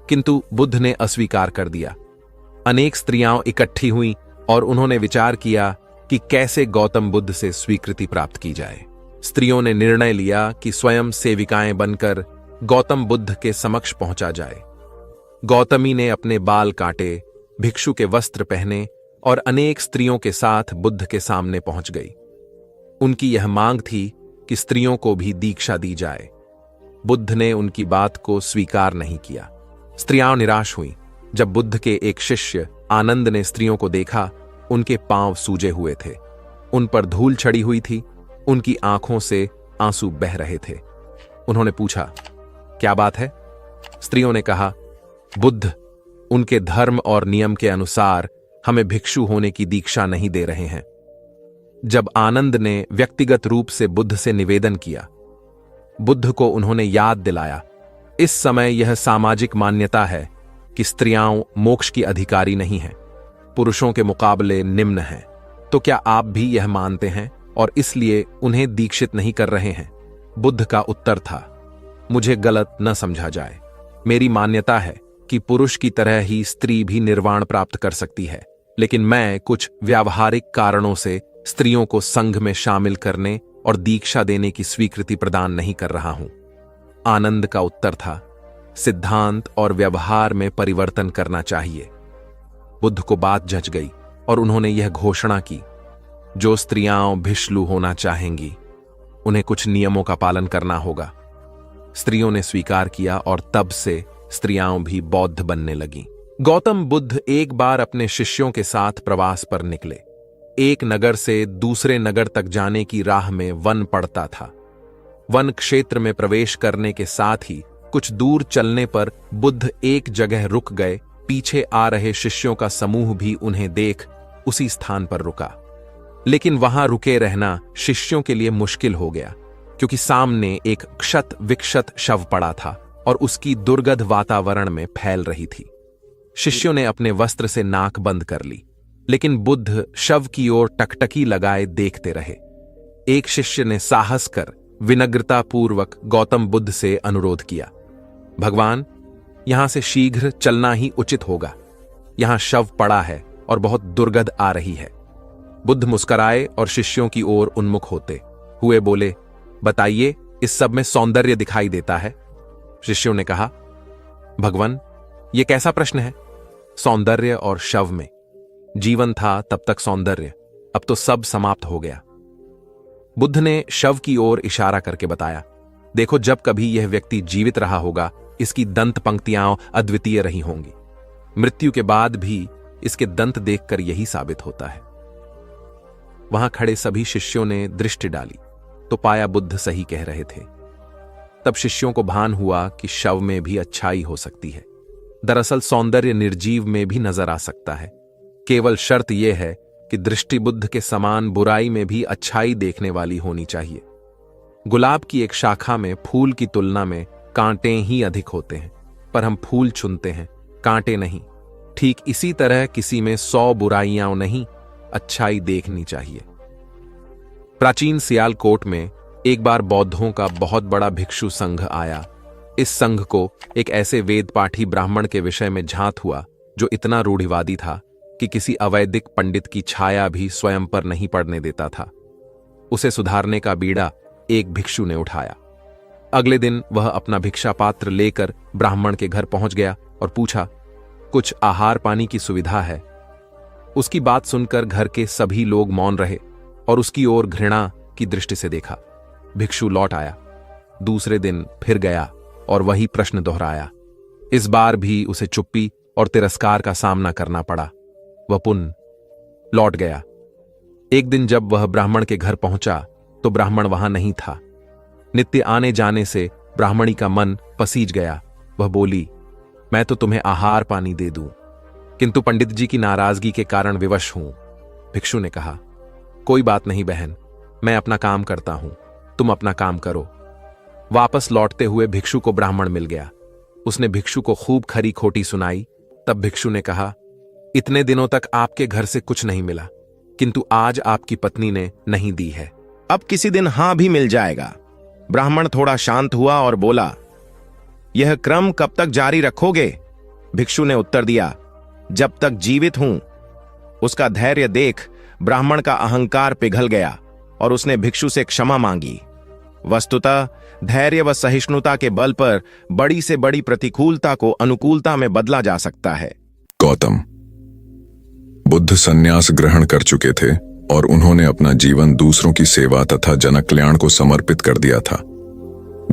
किंतु बुद्ध ने अस्वीकार कर दिया। अनेक स्त्रियां इकट्ठी हुईं और उन्होंने विचार किया कि कैसे गौतम बुद्ध से स्वीकृति प्राप्त की जाए। स्त्रियों ने निर्णय लिया कि स्वयं सेविकाएं बनकर गौतम बुद्ध के समक्ष पहुंचा जाए। गौतमी ने अपने बाल काटे, भिक्षु के वस्त्र पहने और अनेक स्त्रियों के साथ बुद्ध के सामने पहुंच गई। उनकी यह मांग थी कि स्त्रियों को भी दीक्षा दी जाए। बुद्ध ने उनकी बात को स्वीकार नहीं किया। स्त्रियां निराश हुईं। जब बुद्ध के एक शिष्य आनंद ने स्त्रियों को देखा, उनके पांव सूजे हुए थे, उन पर धूल चढ़ी हुई थी, उनकी आंखों से आंसू बह रहे थे। उन्होंने पूछा, क्या बात है? स्त्रियों ने कहा, बुद्ध उनके धर्म और नियम के अनुसार हमें भिक्षु होने की दीक्षा नहीं दे रहे हैं। जब आनंद ने व्यक्तिगत रूप से बुद्ध से निवेदन किया, बुद्ध को उन्होंने याद दिलाया, इस समय यह सामाजिक मान्यता है कि स्त्रियां मोक्ष की अधिकारी नहीं हैं, पुरुषों के मुकाबले निम्न हैं। तो क्या आप भी यह मानते हैं और इसलिए उन्हें दीक्षित नहीं कर रहे हैं? बुद्ध का उत्तर था, मुझे गलत न समझा जाए। मेरी मान्यता है कि पुरुष की तरह ही स्त्री भी निर्वाण प्राप्त कर सकती है, लेकिन मैं कुछ व्यावहारिक कारणों से स्त्रियों को संघ में शामिल करने और दीक्षा देने की स्वीकृति प्रदान नहीं कर रहा हूं। आनंद का उत्तर था, सिद्धांत और व्यवहार में परिवर्तन करना चाहिए। बुद्ध को बात जच गई और उन्होंने यह घोषणा की, जो स्त्रियां भिक्षु होना चाहेंगी उन्हें कुछ नियमों का पालन करना होगा। स्त्रियों ने स्वीकार किया और तब से स्त्रियां भी बौद्ध बनने लगीं। गौतम बुद्ध एक बार अपने शिष्यों के साथ प्रवास पर निकले। एक नगर से दूसरे नगर तक जाने की राह में वन पड़ता था। वन क्षेत्र में प्रवेश करने के साथ ही कुछ दूर चलने पर बुद्ध एक जगह रुक गए। पीछे आ रहे शिष्यों का समूह भी उन्हें देख उसी स्थान पर रुका, लेकिन वहां रुके रहना शिष्यों के लिए मुश्किल हो गया, क्योंकि सामने एक क्षत विक्षत शव पड़ा था और उसकी दुर्गंध वातावरण में फैल रही थी। शिष्यों ने अपने वस्त्र से नाक बंद कर ली, लेकिन बुद्ध शव की ओर टकटकी लगाए देखते रहे। एक शिष्य ने साहस कर विनम्रतापूर्वक गौतम बुद्ध से अनुरोध किया, भगवान, यहां से शीघ्र चलना ही उचित होगा। यहां शव पड़ा है और बहुत दुर्गंध आ रही है। बुद्ध मुस्कुराए और शिष्यों की ओर उन्मुख होते हुए बोले, बताइए, इस सब में सौंदर्य दिखाई देता है? शिष्यों ने कहा, भगवान, यह कैसा प्रश्न है? सौंदर्य और शव में जीवन था तब तक सौंदर्य, अब तो सब समाप्त हो गया। बुद्ध ने शव की ओर इशारा करके बताया, देखो, जब कभी यह व्यक्ति जीवित रहा होगा, इसकी दंत पंक्तियां अद्वितीय रही होंगी। मृत्यु के बाद भी इसके दंत देखकर यही साबित होता है। वहां खड़े सभी शिष्यों ने दृष्टि डाली तो पाया बुद्ध सही कह रहे थे। तब शिष्यों को भान हुआ कि शव में भी अच्छाई हो सकती है। दरअसल सौंदर्य निर्जीव में भी नजर आ सकता है। केवल शर्त यह है कि दृष्टि बुद्ध के समान बुराई में भी अच्छाई देखने वाली होनी चाहिए। गुलाब की एक शाखा में फूल की तुलना में कांटे ही अधिक होते हैं, पर हम फूल चुनते हैं, कांटे नहीं। ठीक इसी तरह किसी में 100 बुराइयां नहीं, अच्छाई देखनी चाहिए। प्राचीन सियालकोट में एक बार बौद्धों का बहुत बड़ा भिक्षु संघ आया। इस संघ को एक ऐसे वेद पाठी ब्राह्मण के विषय में झांत हुआ जो इतना रूढ़िवादी था कि किसी अवैदिक पंडित की छाया भी स्वयं पर नहीं पड़ने देता था। उसे सुधारने का बीड़ा एक भिक्षु ने उठाया। अगले दिन वह अपना भिक्षा पात्र लेकर ब्राह्मण के घर पहुंच गया और पूछा, कुछ आहार पानी की सुविधा है? उसकी बात सुनकर घर के सभी लोग मौन रहे और उसकी ओर घृणा की दृष्टि से देखा। भिक्षु लौट आया। दूसरे दिन फिर गया और वही प्रश्न दोहराया। इस बार भी उसे चुप्पी और तिरस्कार का सामना करना पड़ा। वह पुनः लौट गया। एक दिन जब वह ब्राह्मण के घर पहुंचा तो ब्राह्मण वहां नहीं था। नित्य आने जाने से ब्राह्मणी का मन पसीज गया। वह बोली, मैं तो तुम्हें आहार पानी दे दूं, किंतु पंडित जी की नाराजगी के कारण विवश हूं। भिक्षु ने कहा, कोई बात नहीं बहन, मैं अपना काम करता हूं, तुम अपना काम करो। वापस लौटते हुए भिक्षु को ब्राह्मण मिल गया। उसने भिक्षु को खूब खरी खोटी सुनाई। तब भिक्षु ने कहा, इतने दिनों तक आपके घर से कुछ नहीं मिला, किंतु आज आपकी पत्नी ने नहीं दी है, अब किसी दिन हां भी मिल जाएगा। ब्राह्मण थोड़ा शांत हुआ और बोला, यह क्रम कब तक जारी रखोगे? भिक्षु ने उत्तर दिया, जब तक जीवित हूं। उसका धैर्य देख ब्राह्मण का अहंकार पिघल गया और उसने भिक्षु से क्षमा मांगी। वस्तुतः धैर्य व सहिष्णुता के बल पर बड़ी से बड़ी प्रतिकूलता को अनुकूलता में बदला जा सकता है। गौतम बुद्ध संन्यास ग्रहण कर चुके थे और उन्होंने अपना जीवन दूसरों की सेवा तथा जनक कल्याण को समर्पित कर दिया था।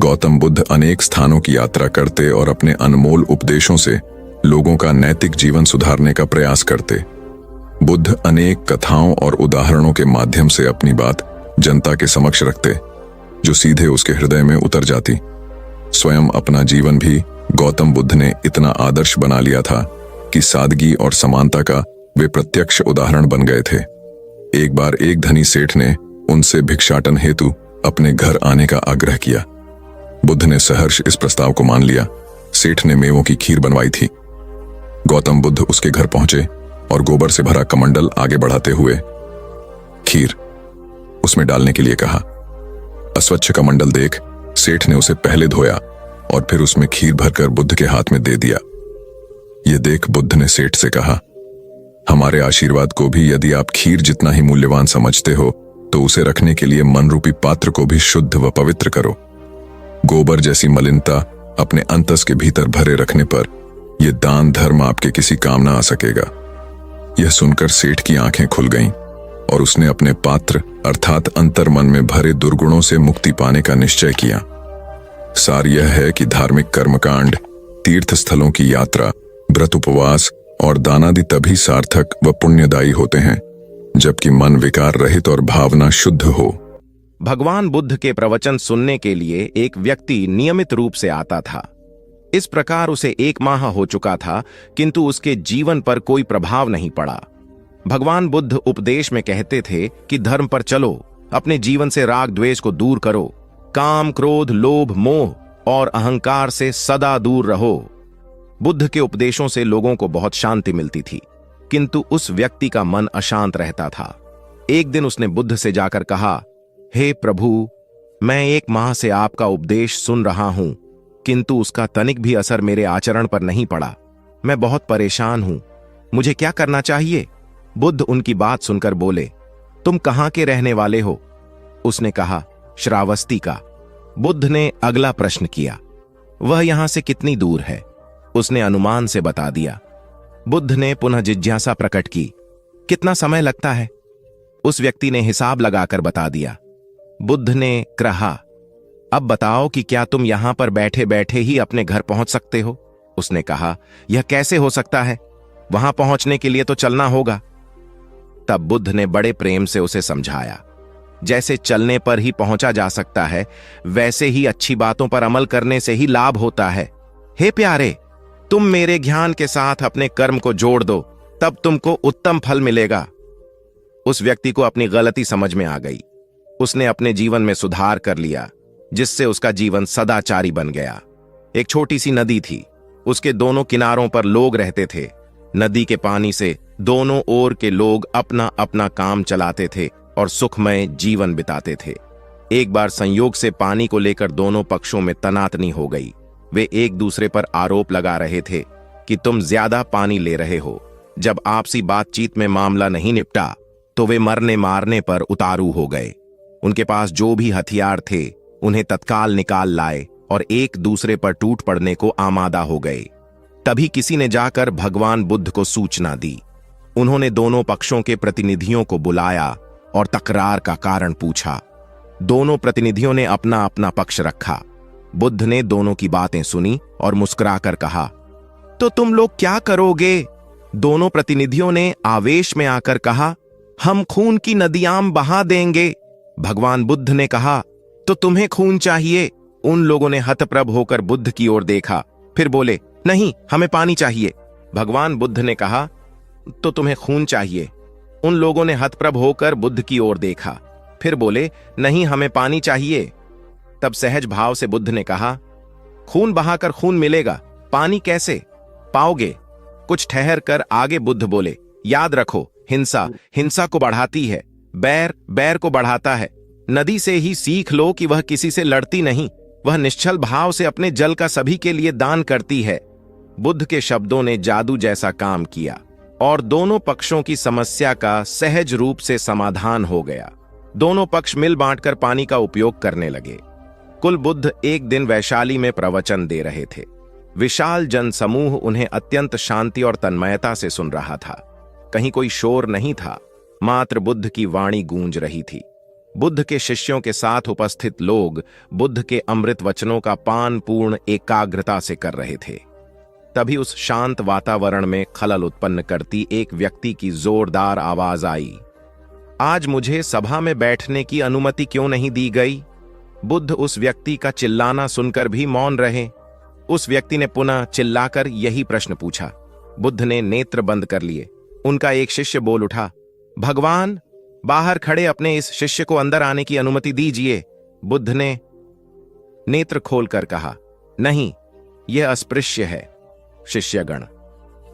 गौतम बुद्ध अनेक स्थानों की यात्रा करते और अपने अनमोल उपदेशों से लोगों का नैतिक जीवन सुधारने का प्रयास करते। बुद्ध अनेक कथाओं और उदाहरणों के माध्यम से अपनी बात जनता के समक्ष रखते, जो सीधे उसके हृदय में उतर जाती। स्वयं अपना जीवन भी गौतम बुद्ध ने इतना आदर्श बना लिया था कि सादगी और समानता का वे प्रत्यक्ष उदाहरण बन गए थे। एक बार एक धनी सेठ ने उनसे भिक्षाटन हेतु अपने घर आने का आग्रह किया। बुद्ध ने सहर्ष इस प्रस्ताव को मान लिया। सेठ ने मेवों की खीर बनवाई थी। गौतम बुद्ध उसके घर पहुंचे और गोबर से भरा कमंडल आगे बढ़ाते हुए खीर उसमें डालने के लिए कहा। अस्वच्छ कमंडल देख सेठ ने उसे पहले धोया और फिर उसमें खीर भरकर बुद्ध के हाथ में दे दिया। यह देख बुद्ध ने सेठ से कहा, हमारे आशीर्वाद को भी यदि आप खीर जितना ही मूल्यवान समझते हो तो उसे रखने के लिए मन रूपी पात्र को भी शुद्ध व पवित्र करो। गोबर जैसी मलिनता अपने अंतस के भीतर भरे रखने पर यह दान धर्म आपके किसी काम ना आ सकेगा। यह सुनकर सेठ की आंखें खुल गईं और उसने अपने पात्र अर्थात अंतर्मन में भरे दुर्गुणों से मुक्ति पाने का निश्चय किया। सार यह है कि धार्मिक कर्मकांड, तीर्थ स्थलों की यात्रा, व्रत उपवास और दानादि तभी सार्थक व पुण्यदायी होते हैं जबकि मन विकार रहित और भावना शुद्ध हो। भगवान बुद्ध के प्रवचन सुनने के लिए एक व्यक्ति नियमित रूप से आता था। इस प्रकार उसे 1 माह हो चुका था, किंतु उसके जीवन पर कोई प्रभाव नहीं पड़ा। भगवान बुद्ध उपदेश में कहते थे कि धर्म पर चलो, अपने जीवन से राग द्वेष को दूर करो, काम क्रोध लोभ मोह और अहंकार से सदा दूर रहो। बुद्ध के उपदेशों से लोगों को बहुत शांति मिलती थी, किंतु उस व्यक्ति का मन अशांत रहता था। एक दिन उसने बुद्ध से जाकर कहा, हे प्रभु, मैं 1 माह से आपका उपदेश सुन रहा हूं, किंतु उसका तनिक भी असर मेरे आचरण पर नहीं पड़ा। मैं बहुत परेशान हूं, मुझे क्या करना चाहिए? बुद्ध उनकी बात सुनकर बोले, तुम कहां के रहने वाले हो? उसने कहा, श्रावस्ती का। बुद्ध ने अगला प्रश्न किया, वह यहां से कितनी दूर है? उसने अनुमान से बता दिया। बुद्ध ने पुनः जिज्ञासा प्रकट की, कितना समय लगता है? उस व्यक्ति ने हिसाब लगाकर बता दिया। बुद्ध ने कहा, अब बताओ कि क्या तुम यहां पर बैठे बैठे ही अपने घर पहुंच सकते हो? उसने कहा, यह कैसे हो सकता है? वहां पहुंचने के लिए तो चलना होगा। तब बुद्ध ने बड़े प्रेम से उसे समझाया, जैसे चलने पर ही पहुंचा जा सकता है, वैसे ही अच्छी बातों पर अमल करने से ही लाभ होता है। हे प्यारे, तुम मेरे ज्ञान के साथ अपने कर्म को जोड़ दो, तब तुमको उत्तम फल मिलेगा। उस व्यक्ति को अपनी गलती समझ में आ गई। उसने अपने जीवन में सुधार कर लिया, जिससे उसका जीवन सदाचारी बन गया। एक छोटी सी नदी थी। उसके दोनों किनारों पर लोग रहते थे। नदी के पानी से दोनों ओर के लोग अपना अपना काम चलाते थे और सुखमय जीवन बिताते थे। एक बार संयोग से पानी को लेकर दोनों पक्षों में तनातनी हो गई। वे एक दूसरे पर आरोप लगा रहे थे कि तुम ज्यादा पानी ले रहे हो। जब आपसी बातचीत में मामला नहीं निपटा तो वे मरने मारने पर उतारू हो गए। उनके पास जो भी हथियार थे उन्हें तत्काल निकाल लाए और एक दूसरे पर टूट पड़ने को आमादा हो गए। तभी किसी ने जाकर भगवान बुद्ध को सूचना दी। उन्होंने दोनों पक्षों के प्रतिनिधियों को बुलाया और तकरार का कारण पूछा। दोनों प्रतिनिधियों ने अपना अपना पक्ष रखा। बुद्ध ने दोनों की बातें सुनी और मुस्कुराकर कहा, तो तुम लोग क्या करोगे? दोनों प्रतिनिधियों ने आवेश में आकर कहा, हम खून की नदियां बहा देंगे। भगवान बुद्ध ने कहा, तो तुम्हें खून चाहिए? उन लोगों ने हतप्रभ होकर बुद्ध की ओर देखा, फिर बोले, नहीं, हमें पानी चाहिए। भगवान बुद्ध ने कहा, तो तुम्हें खून चाहिए? उन लोगों ने हतप्रभ होकर बुद्ध की ओर देखा, फिर बोले, नहीं, हमें पानी चाहिए। तब सहज भाव से बुद्ध ने कहा, खून बहाकर खून मिलेगा, पानी कैसे पाओगे? कुछ ठहर कर आगे बुद्ध बोले, याद रखो, हिंसा हिंसा को बढ़ाती है, बैर बैर को बढ़ाता है। नदी से ही सीख लो कि वह किसी से लड़ती नहीं, वह निश्चल भाव से अपने जल का सभी के लिए दान करती है। बुद्ध के शब्दों ने जादू जैसा काम किया और दोनों पक्षों की समस्या का सहज रूप से समाधान हो गया। दोनों पक्ष मिल बांटकर पानी का उपयोग करने लगे। कुल बुद्ध एक दिन वैशाली में प्रवचन दे रहे थे। विशाल जनसमूह उन्हें अत्यंत शांति और तन्मयता से सुन रहा था। कहीं कोई शोर नहीं था, मात्र बुद्ध की वाणी गूंज रही थी। बुद्ध के शिष्यों के साथ उपस्थित लोग बुद्ध के अमृत वचनों का पान पूर्ण एकाग्रता से कर रहे थे। तभी उस शांत वातावरण में खलल उत्पन्न करती एक व्यक्ति की जोरदार आवाज आई, आज मुझे सभा में बैठने की अनुमति क्यों नहीं दी गई? बुद्ध उस व्यक्ति का चिल्लाना सुनकर भी मौन रहे। उस व्यक्ति ने पुनः चिल्लाकर यही प्रश्न पूछा। बुद्ध ने नेत्र बंद कर लिए। उनका एक शिष्य बोल उठा, भगवान, बाहर खड़े अपने इस शिष्य को अंदर आने की अनुमति दीजिए। बुद्ध ने नेत्र खोलकर कहा, नहीं, यह अस्पृश्य है। शिष्यगण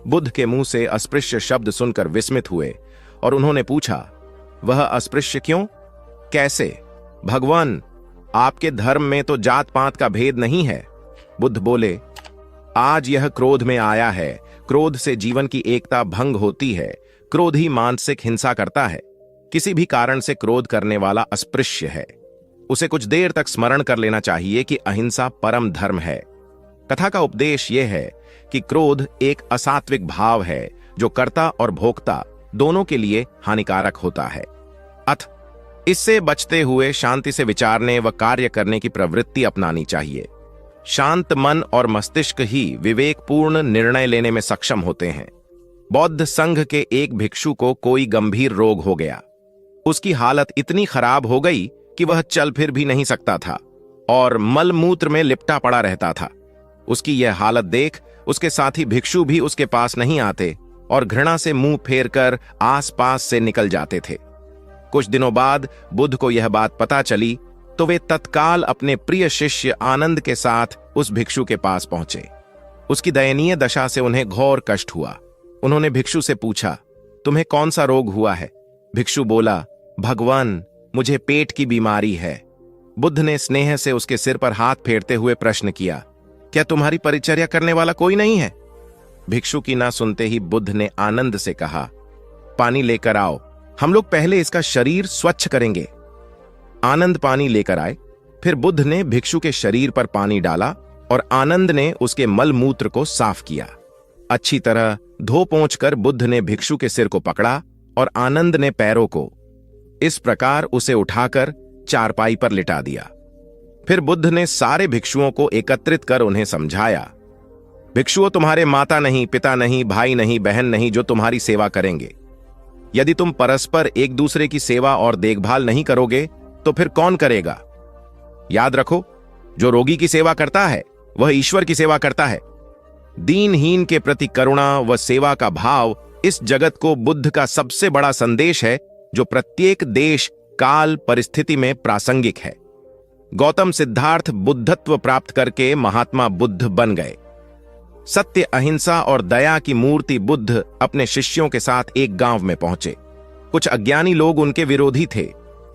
बुद्ध के मुंह से अस्पृश्य शब्द सुनकर विस्मित हुए और उन्होंने पूछा, वह अस्पृश्य क्यों? कैसे? भगवान, आपके धर्म में तो जात पात का भेद नहीं है। बुद्ध बोले, आज यह क्रोध में आया है। क्रोध से जीवन की एकता भंग होती है। क्रोध ही मानसिक हिंसा करता है। किसी भी कारण से क्रोध करने वाला अस्पृश्य है। उसे कुछ देर तक स्मरण कर लेना चाहिए कि अहिंसा परम धर्म है। कथा का उपदेश यह है कि क्रोध एक असात्विक भाव है जो कर्ता और भोक्ता दोनों के लिए हानिकारक होता है। अथ इससे बचते हुए शांति से विचारने व कार्य करने की प्रवृत्ति अपनानी चाहिए। शांत मन और मस्तिष्क ही विवेकपूर्ण निर्णय लेने में सक्षम होते हैं। बौद्ध संघ के एक भिक्षु को कोई गंभीर रोग हो गया। उसकी हालत इतनी खराब हो गई कि वह चल फिर भी नहीं सकता था और मलमूत्र में लिपटा पड़ा रहता था। उसकी यह हालत देख उसके साथी भिक्षु भी उसके पास नहीं आते और घृणा से मुंह फेर कर आसपास से निकल जाते थे। कुछ दिनों बाद बुद्ध को यह बात पता चली तो वे तत्काल अपने प्रिय शिष्य आनंद के साथ उस भिक्षु के पास पहुंचे। उसकी दयनीय दशा से उन्हें घोर कष्ट हुआ। उन्होंने भिक्षु से पूछा, तुम्हें कौन सा रोग हुआ है? भिक्षु बोला, भगवान, मुझे पेट की बीमारी है। बुद्ध ने स्नेह से उसके सिर पर हाथ फेरते हुए प्रश्न किया, क्या तुम्हारी परिचर्या करने वाला कोई नहीं है? भिक्षु की ना सुनते ही बुद्ध ने आनंद से कहा, पानी लेकर आओ, हम लोग पहले इसका शरीर स्वच्छ करेंगे। आनंद पानी लेकर आए। फिर बुद्ध ने भिक्षु के शरीर पर पानी डाला और आनंद ने उसके मल मूत्र को साफ किया। अच्छी तरह धो पोंछकर बुद्ध ने भिक्षु के सिर को पकड़ा और आनंद ने पैरों को। इस प्रकार उसे उठाकर चारपाई पर लिटा दिया। फिर बुद्ध ने सारे भिक्षुओं को एकत्रित कर उन्हें समझाया, भिक्षुओं, तुम्हारे माता नहीं, पिता नहीं, भाई नहीं, बहन नहीं जो तुम्हारी सेवा करेंगे। यदि तुम परस्पर एक दूसरे की सेवा और देखभाल नहीं करोगे तो फिर कौन करेगा? याद रखो, जो रोगी की सेवा करता है वह ईश्वर की सेवा करता है। दीनहीन के प्रति करुणा व सेवा का भाव इस जगत को बुद्ध का सबसे बड़ा संदेश है, जो प्रत्येक देश, काल, परिस्थिति में प्रासंगिक है। गौतम सिद्धार्थ बुद्धत्व प्राप्त करके महात्मा बुद्ध बन गए। सत्य, अहिंसा और दया की मूर्ति बुद्ध अपने शिष्यों के साथ एक गांव में पहुंचे। कुछ अज्ञानी लोग उनके विरोधी थे।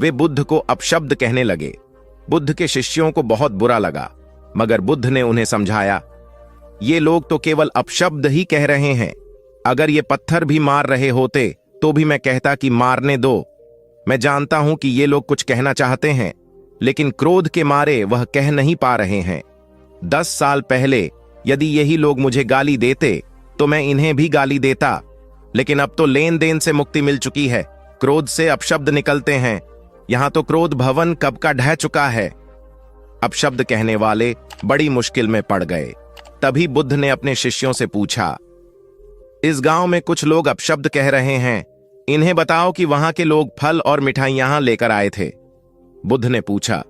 वे बुद्ध को अपशब्द कहने लगे। बुद्ध के शिष्यों को बहुत बुरा लगा, मगर बुद्ध ने उन्हें समझाया, ये लोग तो केवल अपशब्द ही कह रहे हैं। अगर ये पत्थर भी मार रहे होते तो भी मैं कहता कि मारने दो। मैं जानता हूं कि ये लोग कुछ कहना चाहते हैं, लेकिन क्रोध के मारे वह कह नहीं पा रहे हैं। 10 साल पहले यदि यही लोग मुझे गाली देते तो मैं इन्हें भी गाली देता, लेकिन अब तो लेन देन से मुक्ति मिल चुकी है। क्रोध से अपशब्द निकलते हैं। यहां तो क्रोध भवन कब का ढह चुका है। अपशब्द कहने वाले बड़ी मुश्किल में पड़ गए। तभी बुद्ध ने अपने शिष्यों से पूछा, इस गांव में कुछ लोग अपशब्द कह रहे हैं, इन्हें बताओ कि वहां के लोग फल और मिठाइयां यहां लेकर आए थे। बुद्ध ने पूछा,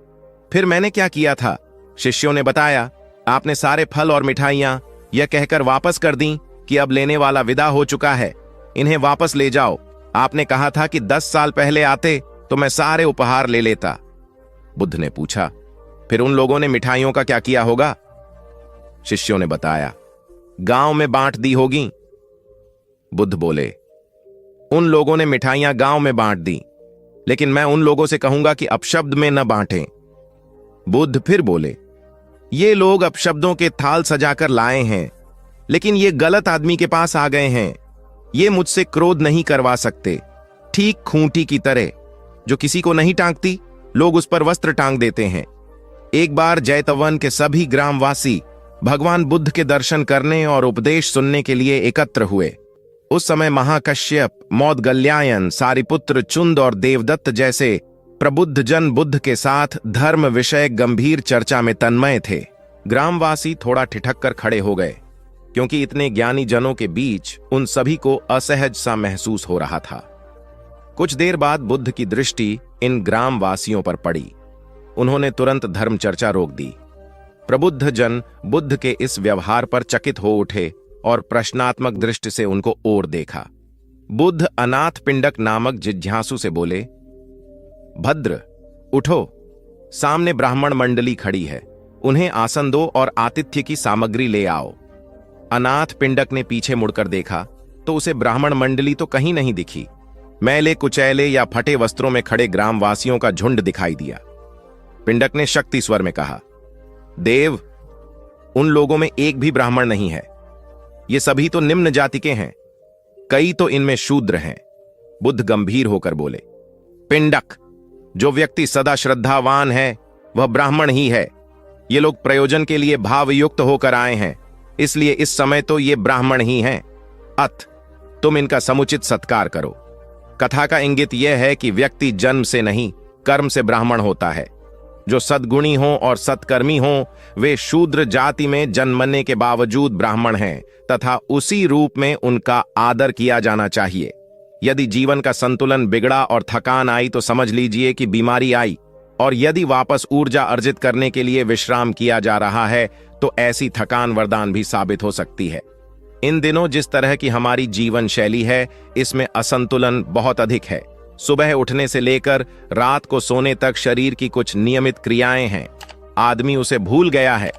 फिर मैंने क्या किया था? शिष्यों ने बताया, आपने सारे फल और मिठाइयां यह कहकर वापस कर दी कि अब लेने वाला विदा हो चुका है, इन्हें वापस ले जाओ। आपने कहा था कि 10 साल पहले आते तो मैं सारे उपहार ले लेता। बुद्ध ने पूछा, फिर उन लोगों ने मिठाइयों का क्या किया होगा? शिष्यों ने बताया, गांव में बांट दी होगी। बुद्ध बोले, उन लोगों ने मिठाइयां गांव में बांट दी, लेकिन मैं उन लोगों से कहूंगा कि अपशब्द में न बांटें। बुद्ध फिर बोले, ये लोग अपशब्दों के थाल सजाकर लाए हैं, लेकिन ये गलत आदमी के पास आ गए हैं। ये मुझसे क्रोध नहीं करवा सकते। ठीक खूंटी की तरह जो किसी को नहीं टांगती, लोग उस पर वस्त्र टांग देते हैं। एक बार जैतवन के सभी ग्रामवासी भगवान बुद्ध के दर्शन करने और उपदेश सुनने के लिए एकत्र हुए। उस समय महाकश्यप, मौदगल्यायन, सारिपुत्र, चुंद और देवदत्त जैसे प्रबुद्ध जन बुद्ध के साथ धर्म विषय गंभीर चर्चा में तन्मय थे। ग्रामवासी थोड़ा ठिठक कर खड़े हो गए, क्योंकि इतने ज्ञानी जनों के बीच उन सभी को असहज सा महसूस हो रहा था। कुछ देर बाद बुद्ध की दृष्टि इन ग्रामवासियों पर पड़ी। उन्होंने तुरंत धर्म चर्चा रोक दी। प्रबुद्ध जन बुद्ध के इस व्यवहार पर चकित हो उठे और प्रश्नात्मक दृष्टि से उनको ओर देखा। बुद्ध अनाथ पिंडक नामक जिज्ञासु से बोले, भद्र, उठो, सामने ब्राह्मण मंडली खड़ी है, उन्हें आसन दो और आतिथ्य की सामग्री ले आओ। अनाथ पिंडक ने पीछे मुड़कर देखा तो उसे ब्राह्मण मंडली तो कहीं नहीं दिखी। मैले कुचैले या फटे वस्त्रों में खड़े ग्रामवासियों का झुंड दिखाई दिया। पिंडक ने शक्ति स्वर में कहा, देव, उन लोगों में एक भी ब्राह्मण नहीं है। ये सभी तो निम्न जाति के हैं, कई तो इनमें शूद्र हैं। बुद्ध गंभीर होकर बोले, पिंडक, जो व्यक्ति सदा श्रद्धावान है वह ब्राह्मण ही है। ये लोग प्रयोजन के लिए भावयुक्त होकर आए हैं, इसलिए इस समय तो ये ब्राह्मण ही हैं। अत तुम इनका समुचित सत्कार करो। कथा का इंगित यह है कि व्यक्ति जन्म से नहीं, कर्म से ब्राह्मण होता है। जो सद्गुणी हों और सत्कर्मी हों, वे शूद्र जाति में जन्मने के बावजूद ब्राह्मण हैं तथा उसी रूप में उनका आदर किया जाना चाहिए। यदि जीवन का संतुलन बिगड़ा और थकान आई तो समझ लीजिए कि बीमारी आई, और यदि वापस ऊर्जा अर्जित करने के लिए विश्राम किया जा रहा है तो ऐसी थकान वरदान भी साबित हो सकती है। इन दिनों जिस तरह की हमारी जीवन शैली है, इसमें असंतुलन बहुत अधिक है। सुबह उठने से लेकर रात को सोने तक शरीर की कुछ नियमित क्रियाएं हैं, आदमी उसे भूल गया है।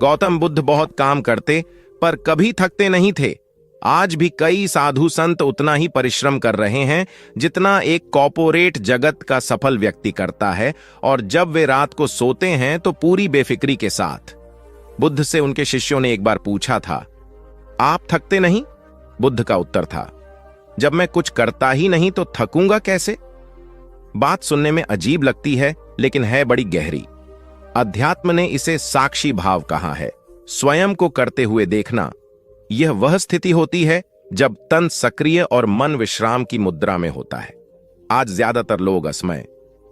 गौतम बुद्ध बहुत काम करते पर कभी थकते नहीं थे। आज भी कई साधु संत उतना ही परिश्रम कर रहे हैं जितना एक कॉर्पोरेट जगत का सफल व्यक्ति करता है, और जब वे रात को सोते हैं तो पूरी बेफिक्री के साथ। बुद्ध से उनके शिष्यों ने एक बार पूछा था, आप थकते नहीं? बुद्ध का उत्तर था, जब मैं कुछ करता ही नहीं तो थकूंगा कैसे? बात सुनने में अजीब लगती है, लेकिन है बड़ी गहरी। अध्यात्म ने इसे साक्षी भाव कहा है। स्वयं को करते हुए देखना, यह वह स्थिति होती है जब तन सक्रिय और मन विश्राम की मुद्रा में होता है। आज ज्यादातर लोग असमय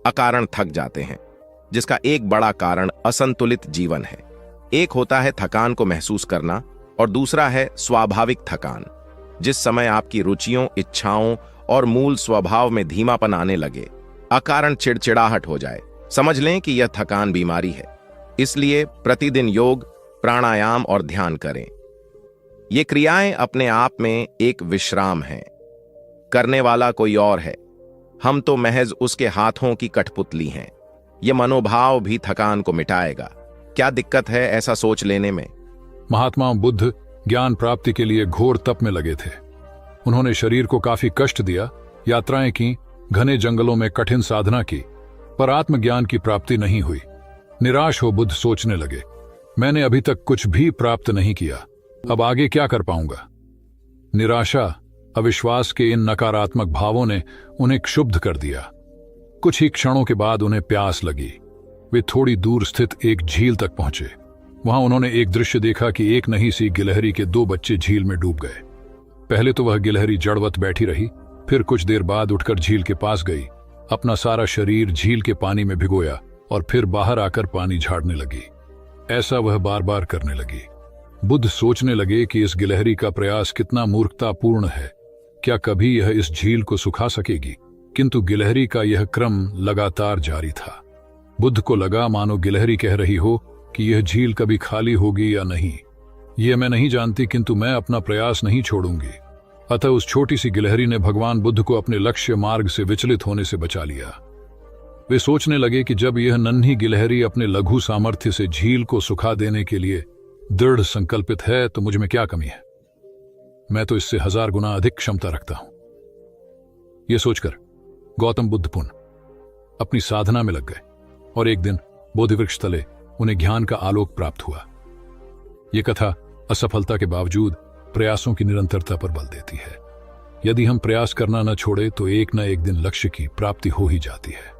अकारण थक जाते हैं, जिसका एक बड़ा कारण असंतुलित जीवन है। एक होता है थकान को महसूस करना और दूसरा है स्वाभाविक थकान, जिस समय आपकी रुचियों, इच्छाओं और मूल स्वभाव में धीमापन आने लगे, अकारण चिड़चिड़ाहट हो जाए। समझ लें कि यह थकान बीमारी है। इसलिए प्रतिदिन योग, प्राणायाम और ध्यान करें। ये क्रियाएं अपने आप में एक विश्राम हैं। करने वाला कोई और है, हम तो महज उसके हाथों की कठपुतली हैं। यह मनोभाव भी थकान को मिटाएगा। क्या दिक्कत है ऐसा सोच लेने में? महात्मा बुद्ध ज्ञान प्राप्ति के लिए घोर तप में लगे थे। उन्होंने शरीर को काफी कष्ट दिया, यात्राएं की, घने जंगलों में कठिन साधना की, पर आत्मज्ञान की प्राप्ति नहीं हुई। निराश हो बुद्ध सोचने लगे, मैंने अभी तक कुछ भी प्राप्त नहीं किया, अब आगे क्या कर पाऊंगा। निराशा, अविश्वास के इन नकारात्मक भावों ने उन्हें क्षुब्ध कर दिया। कुछ ही क्षणों के बाद उन्हें प्यास लगी। वे थोड़ी दूर स्थित एक झील तक पहुंचे। वहां उन्होंने एक दृश्य देखा कि एक नन्ही सी गिलहरी के 2 बच्चे झील में डूब गए। पहले तो वह गिलहरी जड़वत बैठी रही, फिर कुछ देर बाद उठकर झील के पास गई, अपना सारा शरीर झील के पानी में भिगोया और फिर बाहर आकर पानी झाड़ने लगी। ऐसा वह बार बार करने लगी। बुद्ध सोचने लगे कि इस गिलहरी का प्रयास कितना मूर्खतापूर्ण है। क्या कभी यह इस झील को सुखा सकेगी? किंतु गिलहरी का यह क्रम लगातार जारी था। बुद्ध को लगा मानो गिलहरी कह रही हो कि यह झील कभी खाली होगी या नहीं, यह मैं नहीं जानती, किंतु मैं अपना प्रयास नहीं छोड़ूंगी। अतः उस छोटी सी गिलहरी ने भगवान बुद्ध को अपने लक्ष्य मार्ग से विचलित होने से बचा लिया। वे सोचने लगे कि जब यह नन्ही गिलहरी अपने लघु सामर्थ्य से झील को सुखा देने के लिए दृढ़ संकल्पित है, तो मुझ में क्या कमी है? मैं तो इससे 1000 गुना अधिक क्षमता रखता हूं। यह सोचकर गौतम बुद्ध पुनः अपनी साधना में लग गए और एक दिन बोधिवृक्ष तले उन्हें ज्ञान का आलोक प्राप्त हुआ। यह कथा असफलता के बावजूद प्रयासों की निरंतरता पर बल देती है। यदि हम प्रयास करना न छोड़े तो एक न एक दिन लक्ष्य की प्राप्ति हो ही जाती है।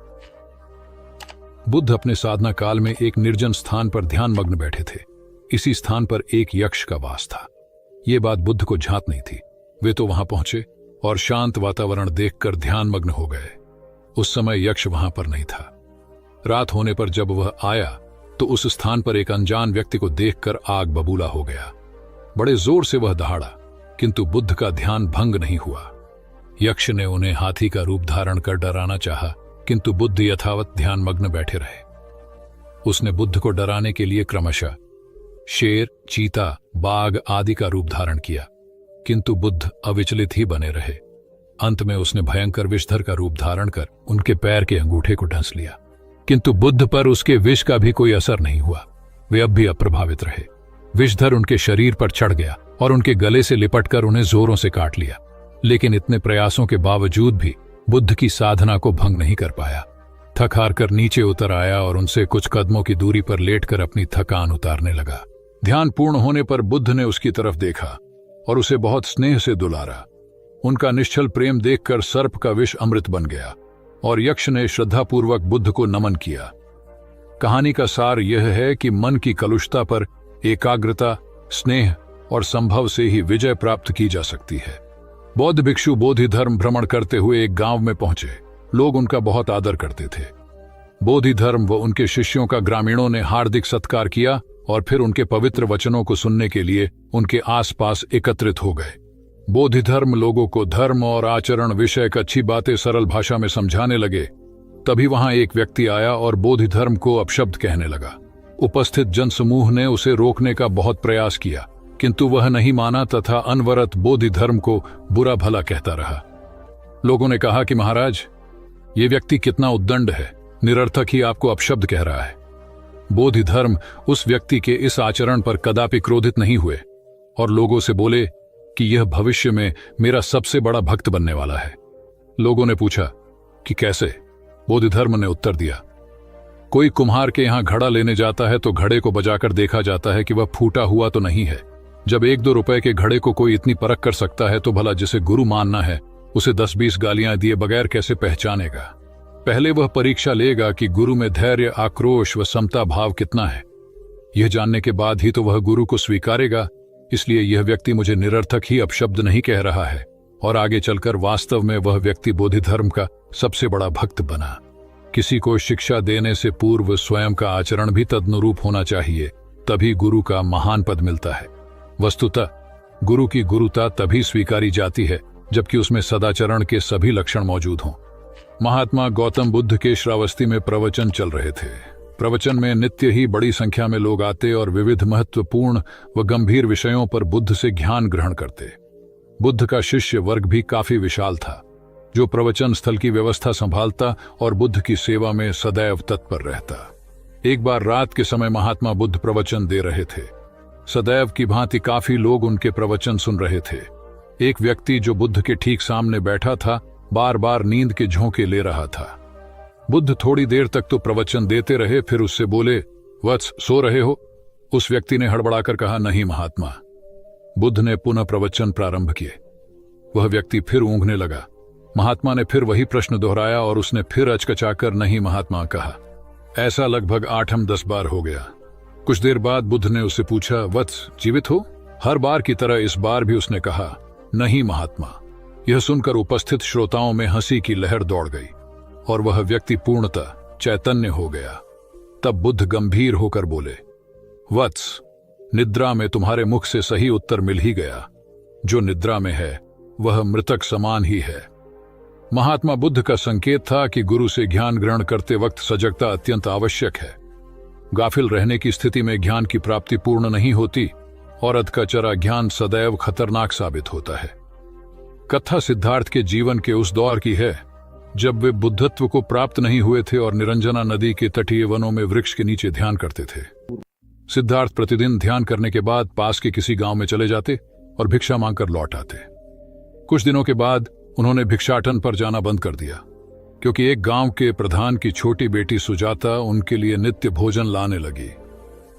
बुद्ध अपने साधना काल में एक निर्जन स्थान पर ध्यान मग्न बैठे थे। इसी स्थान पर एक यक्ष का वास था। यह बात बुद्ध को झांत नहीं थी। वे तो वहां पहुंचे और शांत वातावरण देखकर ध्यान मग्न हो गए। उस समय यक्ष वहां पर नहीं था। रात होने पर जब वह आया तो उस स्थान पर एक अनजान व्यक्ति को देखकर आग बबूला हो गया। बड़े जोर से वह दहाड़ा, किंतु बुद्ध का ध्यान भंग नहीं हुआ। यक्ष ने उन्हें हाथी का रूप धारण कर डराना चाहा, किंतु बुद्ध यथावत ध्यान मग्न बैठे रहे। उसने बुद्ध को डराने के लिए क्रमशः शेर, चीता, बाघ आदि का रूप धारण किया, किंतु बुद्ध अविचलित ही बने रहे। अंत में उसने भयंकर विषधर का रूप धारण कर उनके पैर के अंगूठे को ढंस लिया, किंतु बुद्ध पर उसके विष का भी कोई असर नहीं हुआ। वे अब भी अप्रभावित रहे। विषधर उनके शरीर पर चढ़ गया और उनके गले से लिपटकर उन्हें जोरों से काट लिया, लेकिन इतने प्रयासों के बावजूद भी बुद्ध की साधना को भंग नहीं कर पाया। थक हार कर नीचे उतर आया और उनसे कुछ कदमों की दूरी पर लेटकर अपनी थकान उतारने लगा। ध्यान पूर्ण होने पर बुद्ध ने उसकी तरफ देखा और उसे बहुत स्नेह से दुलारा। उनका निश्चल प्रेम देखकर सर्प का विष अमृत बन गया और यक्ष ने श्रद्धापूर्वक बुद्ध को नमन किया। कहानी का सार यह है कि मन की कलुषता पर एकाग्रता, स्नेह और संभव से ही विजय प्राप्त की जा सकती है। बौद्ध भिक्षु बोधि धर्म भ्रमण करते हुए एक गांव में पहुंचे। लोग उनका बहुत आदर करते थे। बोधि धर्म व उनके शिष्यों का ग्रामीणों ने हार्दिक सत्कार किया और फिर उनके पवित्र वचनों को सुनने के लिए उनके आसपास एकत्रित हो गए। बोधि धर्म लोगों को धर्म और आचरण विषयक अच्छी बातें सरल भाषा में समझाने लगे। तभी वहां एक व्यक्ति आया और बोधि धर्म को अपशब्द कहने लगा। उपस्थित जनसमूह ने उसे रोकने का बहुत प्रयास किया, किंतु वह नहीं माना तथा अनवरत बोधि धर्म को बुरा भला कहता रहा। लोगों ने कहा कि महाराज, ये व्यक्ति कितना उद्दंड है, निरर्थक ही आपको अपशब्द कह रहा है। बोधि धर्म उस व्यक्ति के इस आचरण पर कदापि क्रोधित नहीं हुए और लोगों से बोले कि यह भविष्य में मेरा सबसे बड़ा भक्त बनने वाला है। लोगों ने पूछा कि कैसे? बोधि धर्म ने उत्तर दिया, कोई कुम्हार के यहां घड़ा लेने जाता है तो घड़े को बजाकर देखा जाता है कि वह फूटा हुआ तो नहीं है। जब 1-2 रुपए के घड़े को कोई इतनी परख कर सकता है तो भला जिसे गुरु मानना है उसे 10-20 गालियां दिए बगैर कैसे पहचानेगा? पहले वह परीक्षा लेगा कि गुरु में धैर्य, आक्रोश व समता भाव कितना है। यह जानने के बाद ही तो वह गुरु को स्वीकारेगा। इसलिए यह व्यक्ति मुझे निरर्थक ही अपशब्द नहीं कह रहा है और आगे चलकर वास्तव में वह व्यक्ति बोधि धर्म का सबसे बड़ा भक्त बना। किसी को शिक्षा देने से पूर्व स्वयं का आचरण भी तदनुरूप होना चाहिए, तभी गुरु का महान पद मिलता है। वस्तुतः गुरु की गुरुता तभी स्वीकारी जाती है जबकि उसमें सदाचरण के सभी लक्षण मौजूद हों। महात्मा गौतम बुद्ध के श्रावस्ती में प्रवचन चल रहे थे। प्रवचन में नित्य ही बड़ी संख्या में लोग आते और विविध महत्वपूर्ण व गंभीर विषयों पर बुद्ध से ज्ञान ग्रहण करते। बुद्ध का शिष्य वर्ग भी काफी विशाल था, जो प्रवचन स्थल की व्यवस्था संभालता और बुद्ध की सेवा में सदैव तत्पर रहता। एक बार रात के समय महात्मा बुद्ध प्रवचन दे रहे थे। सदैव की भांति काफी लोग उनके प्रवचन सुन रहे थे। एक व्यक्ति जो बुद्ध के ठीक सामने बैठा था, बार बार नींद के झोंके ले रहा था। बुद्ध थोड़ी देर तक तो प्रवचन देते रहे, फिर उससे बोले, वत्स, सो रहे हो? उस व्यक्ति ने हड़बड़ाकर कहा, नहीं महात्मा। बुद्ध ने पुनः प्रवचन प्रारंभ किए। वह व्यक्ति फिर ऊँघने लगा। महात्मा ने फिर वही प्रश्न दोहराया और उसने फिर अचकचाकर नहीं महात्मा कहा। ऐसा लगभग 8-10 बार हो गया। कुछ देर बाद बुद्ध ने उससे पूछा, वत्स, जीवित हो? हर बार की तरह इस बार भी उसने कहा, नहीं महात्मा। यह सुनकर उपस्थित श्रोताओं में हंसी की लहर दौड़ गई और वह व्यक्ति पूर्णतः चैतन्य हो गया। तब बुद्ध गंभीर होकर बोले, वत्स, निद्रा में तुम्हारे मुख से सही उत्तर मिल ही गया। जो निद्रा में है वह मृतक समान ही है। महात्मा बुद्ध का संकेत था कि गुरु से ज्ञान ग्रहण करते वक्त सजगता अत्यंत आवश्यक है। गाफिल रहने की स्थिति में ज्ञान की प्राप्ति पूर्ण नहीं होती और अधकचरा ज्ञान सदैव खतरनाक साबित होता है। कथा सिद्धार्थ के जीवन के उस दौर की है जब वे बुद्धत्व को प्राप्त नहीं हुए थे और निरंजना नदी के तटीय वनों में वृक्ष के नीचे ध्यान करते थे। सिद्धार्थ प्रतिदिन ध्यान करने के बाद पास के किसी गांव में चले जाते और भिक्षा मांगकर लौट आते। कुछ दिनों के बाद उन्होंने भिक्षाटन पर जाना बंद कर दिया, क्योंकि एक गांव के प्रधान की छोटी बेटी सुजाता उनके लिए नित्य भोजन लाने लगी।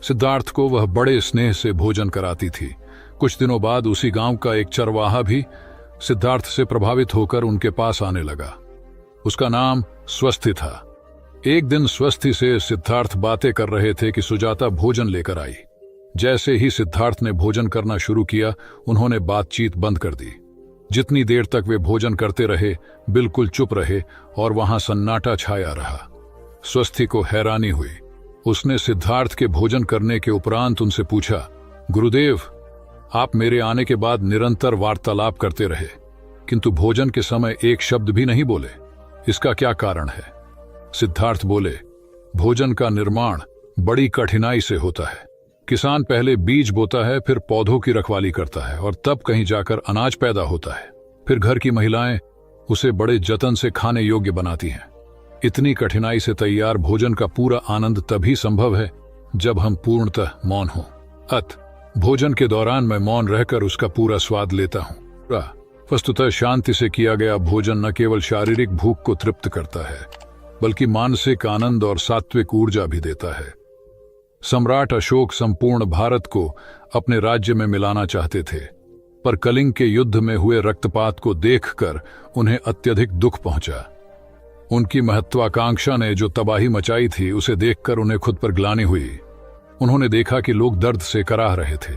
सिद्धार्थ को वह बड़े स्नेह से भोजन कराती थी। कुछ दिनों बाद उसी गांव का एक चरवाहा भी सिद्धार्थ से प्रभावित होकर उनके पास आने लगा। उसका नाम स्वस्थी था। एक दिन स्वस्थी से सिद्धार्थ बातें कर रहे थे कि सुजाता भोजन लेकर आई। जैसे ही सिद्धार्थ ने भोजन करना शुरू किया, उन्होंने बातचीत बंद कर दी। जितनी देर तक वे भोजन करते रहे, बिल्कुल चुप रहे और वहां सन्नाटा छाया रहा। स्वस्थी को हैरानी हुई। उसने सिद्धार्थ के भोजन करने के उपरांत उनसे पूछा, गुरुदेव, आप मेरे आने के बाद निरंतर वार्तालाप करते रहे, किंतु भोजन के समय एक शब्द भी नहीं बोले। इसका क्या कारण है? सिद्धार्थ बोले, भोजन का निर्माण बड़ी कठिनाई से होता है। किसान पहले बीज बोता है, फिर पौधों की रखवाली करता है और तब कहीं जाकर अनाज पैदा होता है। फिर घर की महिलाएं उसे बड़े जतन से खाने योग्य बनाती हैं। इतनी कठिनाई से तैयार भोजन का पूरा आनंद तभी संभव है जब हम पूर्णतः मौन हों। भोजन के दौरान मैं मौन रहकर उसका पूरा स्वाद लेता हूँ। वस्तुतः शांति से किया गया भोजन न केवल शारीरिक भूख को तृप्त करता है, बल्कि मानसिक आनंद और सात्विक ऊर्जा भी देता है। सम्राट अशोक संपूर्ण भारत को अपने राज्य में मिलाना चाहते थे, पर कलिंग के युद्ध में हुए रक्तपात को देखकर उन्हें अत्यधिक दुख पहुंचा। उनकी महत्वाकांक्षा ने जो तबाही मचाई थी, उसे देखकर उन्हें खुद पर ग्लानि हुई। उन्होंने देखा कि लोग दर्द से कराह रहे थे।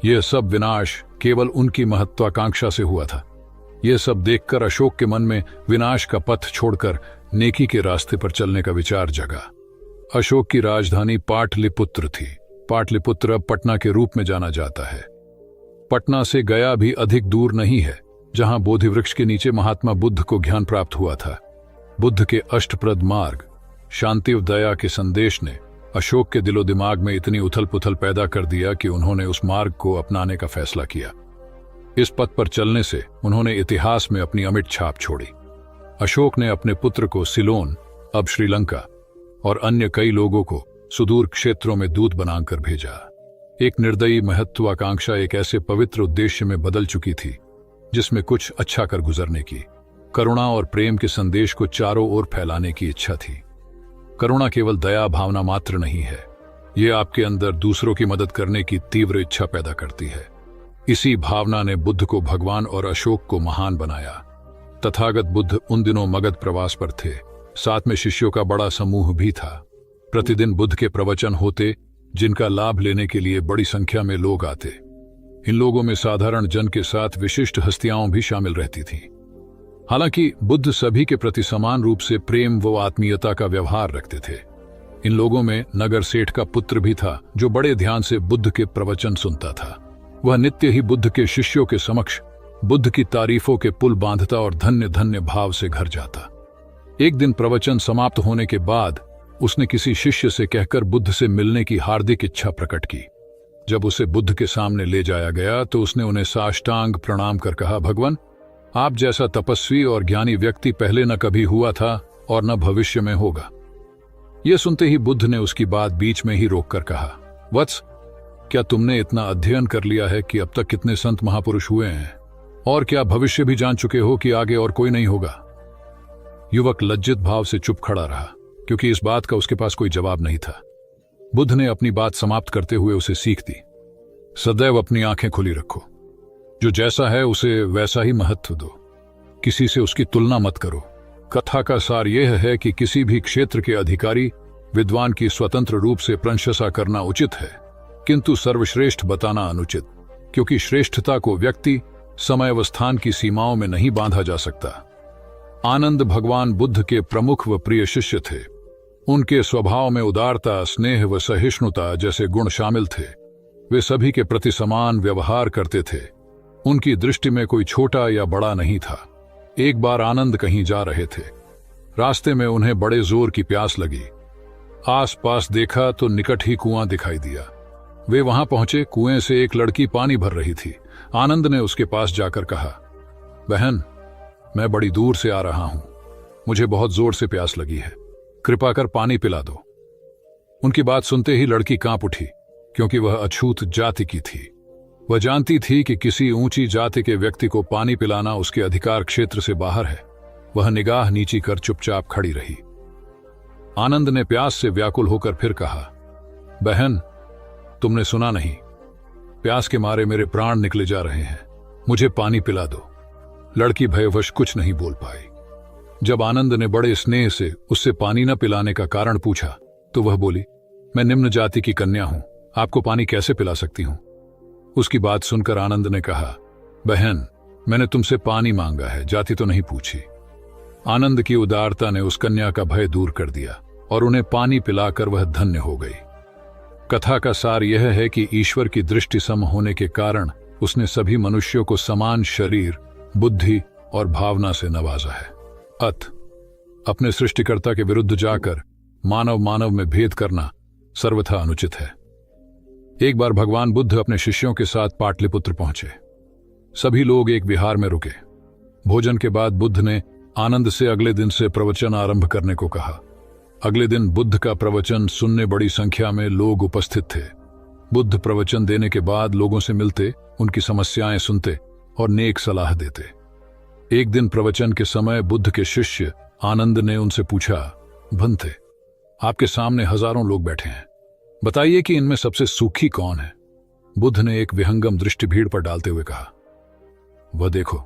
यह सब विनाश केवल उनकी महत्वाकांक्षा से हुआ था। यह सब देखकर अशोक के मन में विनाश का पथ छोड़कर नेकी के रास्ते पर चलने का विचार जगा। अशोक की राजधानी पाटलिपुत्र थी। पाटलिपुत्र अब पटना के रूप में जाना जाता है। पटना से गया भी अधिक दूर नहीं है, जहां बोधि वृक्ष के नीचे महात्मा बुद्ध को ज्ञान प्राप्त हुआ था। बुद्ध के अष्टप्रद मार्ग, शांति व दया के संदेश ने अशोक के दिलो दिमाग में इतनी उथल पुथल पैदा कर दिया कि उन्होंने उस मार्ग को अपनाने का फैसला किया। इस पथ पर चलने से उन्होंने इतिहास में अपनी अमिट छाप छोड़ी। अशोक ने अपने पुत्र को सिलोन, अब श्रीलंका, और अन्य कई लोगों को सुदूर क्षेत्रों में दूत बनाकर भेजा। एक निर्दयी महत्वाकांक्षा एक ऐसे पवित्र उद्देश्य में बदल चुकी थी जिसमें कुछ अच्छा कर गुजरने की, करुणा और प्रेम के संदेश को चारों ओर फैलाने की इच्छा थी। करुणा केवल दया भावना मात्र नहीं है, ये आपके अंदर दूसरों की मदद करने की तीव्र इच्छा पैदा करती है। इसी भावना ने बुद्ध को भगवान और अशोक को महान बनाया। तथागत बुद्ध उन दिनों मगध प्रवास पर थे। साथ में शिष्यों का बड़ा समूह भी था। प्रतिदिन बुद्ध के प्रवचन होते, जिनका लाभ लेने के लिए बड़ी संख्या में लोग आते। इन लोगों में साधारण जन के साथ विशिष्ट हस्तियां भी शामिल रहती थीं। हालांकि बुद्ध सभी के प्रति समान रूप से प्रेम व आत्मीयता का व्यवहार रखते थे। इन लोगों में नगर सेठ का पुत्र भी था, जो बड़े ध्यान से बुद्ध के प्रवचन सुनता था। वह नित्य ही बुद्ध के शिष्यों के समक्ष बुद्ध की तारीफों के पुल बांधता और धन्य धन्य भाव से घर जाता। एक दिन प्रवचन समाप्त होने के बाद उसने किसी शिष्य से कहकर बुद्ध से मिलने की हार्दिक इच्छा प्रकट की। जब उसे बुद्ध के सामने ले जाया गया तो उसने उन्हें साष्टांग प्रणाम कर कहा, भगवान, आप जैसा तपस्वी और ज्ञानी व्यक्ति पहले न कभी हुआ था और न भविष्य में होगा। यह सुनते ही बुद्ध ने उसकी बात बीच में ही रोककर कहा, वत्स, क्या तुमने इतना अध्ययन कर लिया है कि अब तक कितने संत महापुरुष हुए हैं, और क्या भविष्य भी जान चुके हो कि आगे और कोई नहीं होगा? युवक लज्जित भाव से चुप खड़ा रहा, क्योंकि इस बात का उसके पास कोई जवाब नहीं था। बुद्ध ने अपनी बात समाप्त करते हुए उसे सीख दी, सदैव अपनी आंखें खुली रखो। जो जैसा है उसे वैसा ही महत्व दो, किसी से उसकी तुलना मत करो। कथा का सार यह है कि किसी भी क्षेत्र के अधिकारी विद्वान की स्वतंत्र रूप से प्रशंसा करना उचित है, किंतु सर्वश्रेष्ठ बताना अनुचित, क्योंकि श्रेष्ठता को व्यक्ति, समय व स्थान की सीमाओं में नहीं बांधा जा सकता। आनंद भगवान बुद्ध के प्रमुख व प्रिय शिष्य थे। उनके स्वभाव में उदारता, स्नेह व सहिष्णुता जैसे गुण शामिल थे। वे सभी के प्रति समान व्यवहार करते थे। उनकी दृष्टि में कोई छोटा या बड़ा नहीं था। एक बार आनंद कहीं जा रहे थे। रास्ते में उन्हें बड़े जोर की प्यास लगी। आसपास देखा तो निकट ही कुआं दिखाई दिया। वे वहां पहुंचे। कुएं से एक लड़की पानी भर रही थी। आनंद ने उसके पास जाकर कहा, बहन, मैं बड़ी दूर से आ रहा हूं, मुझे बहुत जोर से प्यास लगी है, कृपा कर पानी पिला दो। उनकी बात सुनते ही लड़की कांप उठी, क्योंकि वह अछूत जाति की थी। वह जानती थी कि किसी ऊंची जाति के व्यक्ति को पानी पिलाना उसके अधिकार क्षेत्र से बाहर है। वह निगाह नीची कर चुपचाप खड़ी रही। आनंद ने प्यास से व्याकुल होकर फिर कहा, बहन, तुमने सुना नहीं, प्यास के मारे मेरे प्राण निकले जा रहे हैं, मुझे पानी पिला दो। लड़की भयवश कुछ नहीं बोल पाई। जब आनंद ने बड़े स्नेह से उससे पानी न पिलाने का कारण पूछा तो वह बोली, मैं निम्न जाति की कन्या हूं, आपको पानी कैसे पिला सकती हूं? उसकी बात सुनकर आनंद ने कहा, बहन, मैंने तुमसे पानी मांगा है, जाति तो नहीं पूछी। आनंद की उदारता ने उस कन्या का भय दूर कर दिया और उन्हें पानी पिलाकर वह धन्य हो गई। कथा का सार यह है कि ईश्वर की दृष्टि सम होने के कारण उसने सभी मनुष्यों को समान शरीर, बुद्धि और भावना से नवाजा है। अपने सृष्टिकर्ता के विरुद्ध जाकर मानव मानव में भेद करना सर्वथा अनुचित है। एक बार भगवान बुद्ध अपने शिष्यों के साथ पाटलिपुत्र पहुंचे। सभी लोग एक विहार में रुके। भोजन के बाद बुद्ध ने आनंद से अगले दिन से प्रवचन आरंभ करने को कहा। अगले दिन बुद्ध का प्रवचन सुनने बड़ी संख्या में लोग उपस्थित थे। बुद्ध प्रवचन देने के बाद लोगों से मिलते, उनकी समस्याएं सुनते और नेक सलाह देते। एक दिन प्रवचन के समय बुद्ध के शिष्य आनंद ने उनसे पूछा, भंते, आपके सामने हजारों लोग बैठे हैं, बताइए कि इनमें सबसे सुखी कौन है? बुद्ध ने एक विहंगम दृष्टि भीड़ पर डालते हुए कहा, वह देखो,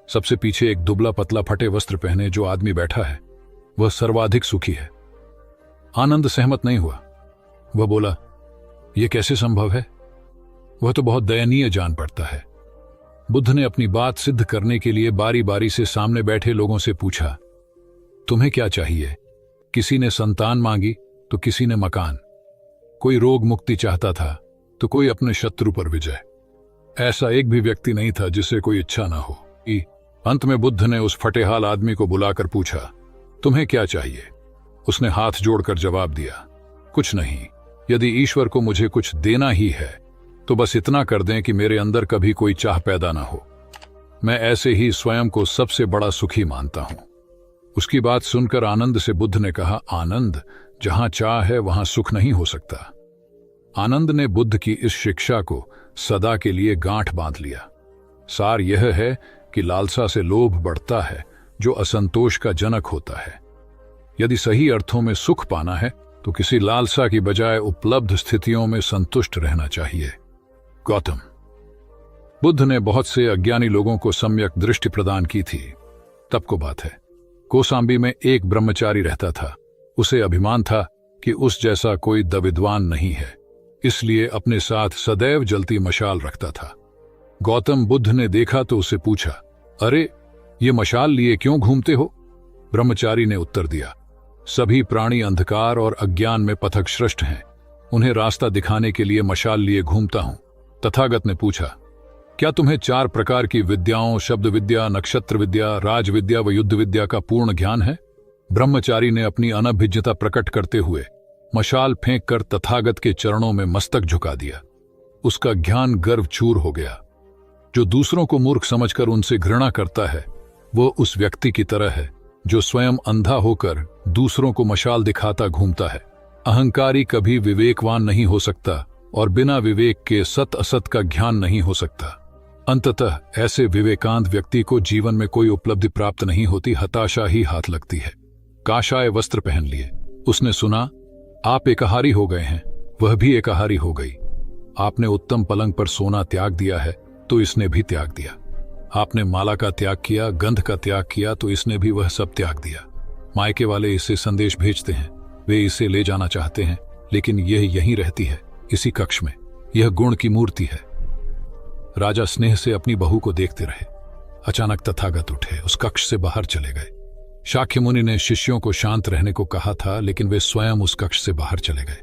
सबसे पीछे एक दुबला पतला फटे वस्त्र पहने जो आदमी बैठा है, वह सर्वाधिक सुखी है। आनंद सहमत नहीं हुआ। वह बोला, यह कैसे संभव है? वह तो बहुत दयनीय जान पड़ता है। बुद्ध ने अपनी बात सिद्ध करने के लिए बारी बारी से सामने बैठे लोगों से पूछा, तुम्हें क्या चाहिए? किसी ने संतान मांगी तो किसी ने मकान, कोई रोग मुक्ति चाहता था तो कोई अपने शत्रु पर विजय। ऐसा एक भी व्यक्ति नहीं था जिसे कोई इच्छा ना हो। अंत में बुद्ध ने उस फटेहाल आदमी को बुलाकर पूछा, तुम्हें क्या चाहिए? उसने हाथ जोड़कर जवाब दिया, कुछ नहीं, यदि ईश्वर को मुझे कुछ देना ही है तो बस इतना कर दें कि मेरे अंदर कभी कोई चाह पैदा ना हो। मैं ऐसे ही स्वयं को सबसे बड़ा सुखी मानता हूं। उसकी बात सुनकर आनंद से बुद्ध ने कहा, आनंद, जहां चाह है वहां सुख नहीं हो सकता। आनंद ने बुद्ध की इस शिक्षा को सदा के लिए गांठ बांध लिया। सार यह है कि लालसा से लोभ बढ़ता है, जो असंतोष का जनक होता है। यदि सही अर्थों में सुख पाना है तो किसी लालसा की बजाय उपलब्ध स्थितियों में संतुष्ट रहना चाहिए। गौतम बुद्ध ने बहुत से अज्ञानी लोगों को सम्यक दृष्टि प्रदान की थी। तब को बात है, कौसाम्बी में एक ब्रह्मचारी रहता था। उसे अभिमान था कि उस जैसा कोई विद्वान नहीं है, इसलिए अपने साथ सदैव जलती मशाल रखता था। गौतम बुद्ध ने देखा तो उससे पूछा, अरे, ये मशाल लिए क्यों घूमते हो? ब्रह्मचारी ने उत्तर दिया, सभी प्राणी अंधकार और अज्ञान में पथश्रष्ट हैं, उन्हें रास्ता दिखाने के लिए मशाल लिए घूमता हूं। तथागत ने पूछा, क्या तुम्हें 4 प्रकार की विद्याओं, शब्द विद्या, नक्षत्र विद्या, राज विद्या व युद्ध विद्या का पूर्ण ज्ञान है? ब्रह्मचारी ने अपनी अनभिज्ञता प्रकट करते हुए मशाल फेंककर तथागत के चरणों में मस्तक झुका दिया। उसका ज्ञान गर्व चूर हो गया। जो दूसरों को मूर्ख समझकर उनसे घृणा करता है, वो उस व्यक्ति की तरह है जो स्वयं अंधा होकर दूसरों को मशाल दिखाता घूमता है। अहंकारी कभी विवेकवान नहीं हो सकता और बिना विवेक के सत असत का ज्ञान नहीं हो सकता। अंततः ऐसे विवेकांत व्यक्ति को जीवन में कोई उपलब्धि प्राप्त नहीं होती, हताशा ही हाथ लगती है। काशाय वस्त्र पहन लिए। उसने सुना, आप एकाहारी हो गए हैं, वह भी एकाहारी हो गई। आपने उत्तम पलंग पर सोना त्याग दिया है, तो इसने भी त्याग दिया। आपने माला का त्याग किया, गंध का त्याग किया, तो इसने भी वह सब त्याग दिया। मायके वाले इसे संदेश भेजते हैं, वे इसे ले जाना चाहते हैं, लेकिन यह यहीं रहती है, इसी कक्ष में। यह गुण की मूर्ति है। राजा स्नेह से अपनी बहू को देखते रहे। अचानक तथागत उठे, उस कक्ष से बाहर चले गए। शाक्य मुनि ने शिष्यों को शांत रहने को कहा था, लेकिन वे स्वयं उस कक्ष से बाहर चले गए।